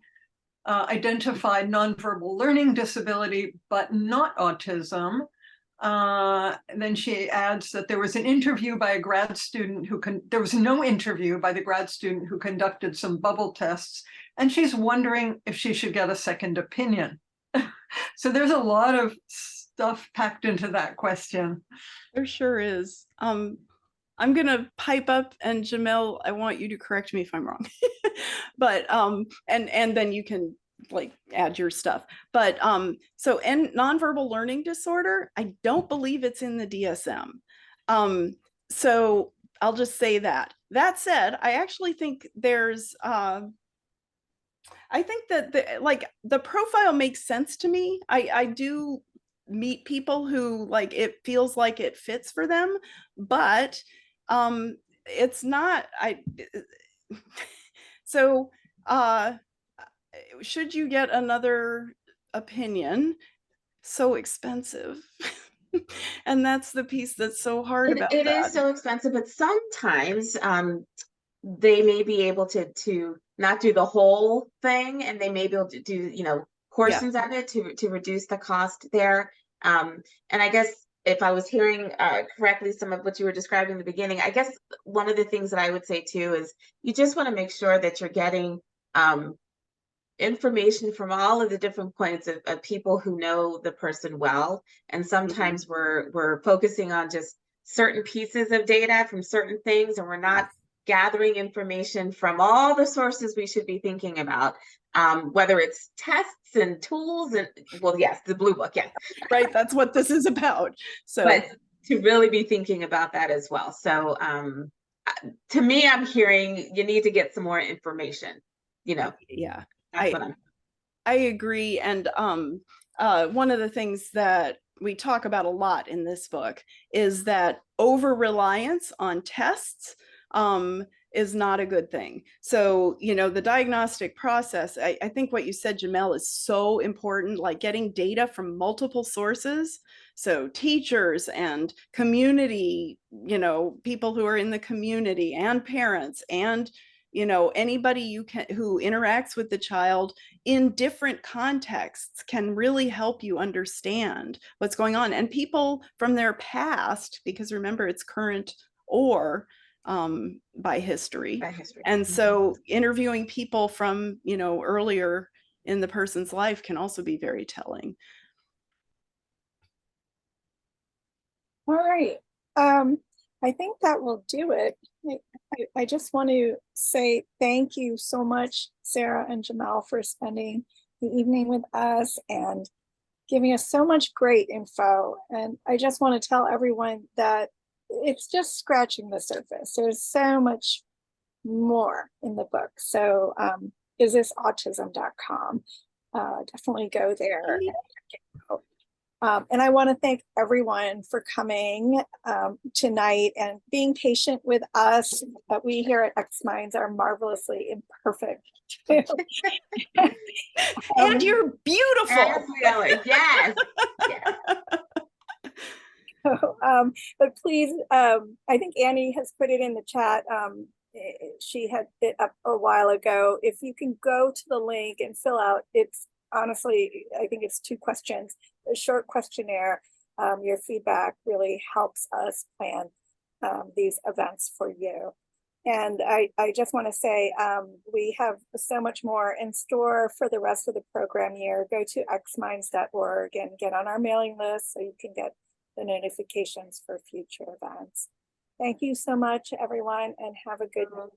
identified nonverbal learning disability, but not autism. Then she adds that there was an interview by a grad student there was no interview by the grad student who conducted some bubble tests, and she's wondering if she should get a second opinion. So there's a lot of stuff packed into that question. There sure is. I'm gonna pipe up, and Jamel, I want you to correct me if I'm wrong. But and then you can like add your stuff. But so in nonverbal learning disorder, I don't believe it's in the DSM. So I'll just say that. That said, I actually think there's I think that the profile makes sense to me. I do meet people who like it feels like it fits for them, but it's not. So should you get another opinion? So expensive. And that's the piece that's so hard about It that. is so expensive, but sometimes they may be able to not do the whole thing, and they may be able to do, you know, portions of it to reduce the cost there. And I guess if I was hearing correctly some of what you were describing in the beginning, I guess one of the things that I would say too is you just want to make sure that you're getting information from all of the different points of people who know the person well. And sometimes we're focusing on just certain pieces of data from certain things, and we're not gathering information from all the sources we should be thinking about, whether it's tests and tools and, well, yes, the Blue Book, yes. Right, that's what this is about. So, but to really be thinking about that as well. So to me, I'm hearing you need to get some more information, you know. Yeah, I agree. And one of the things that we talk about a lot in this book is that over-reliance on tests is not a good thing. So, you know, the diagnostic process, I think what you said, Jamel, is so important, like getting data from multiple sources. So teachers and community, you know, people who are in the community and parents and, you know, anybody who interacts with the child in different contexts can really help you understand what's going on. And people from their past, because remember, it's current or by history. And so interviewing people from, you know, earlier in the person's life can also be very telling. All right. I think that will do it. I just want to say thank you so much, Sarah and Jamel, for spending the evening with us and giving us so much great info. And I just want to tell everyone that it's just scratching the surface. There's so much more in the book. So is this autism.com. definitely go there. And I want to thank everyone for coming tonight and being patient with us. We here at X Minds are marvelously imperfect. And you're beautiful. As we are, yes. Yes. But please, I think Annie has put it in the chat. She had it up a while ago. If you can go to the link and fill out, it's honestly, I think it's 2 questions, a short questionnaire. Your feedback really helps us plan these events for you. And I just want to say, we have so much more in store for the rest of the program year. Go to xminds.org and get on our mailing list so you can get the notifications for future events. Thank you so much, everyone, and have a good night.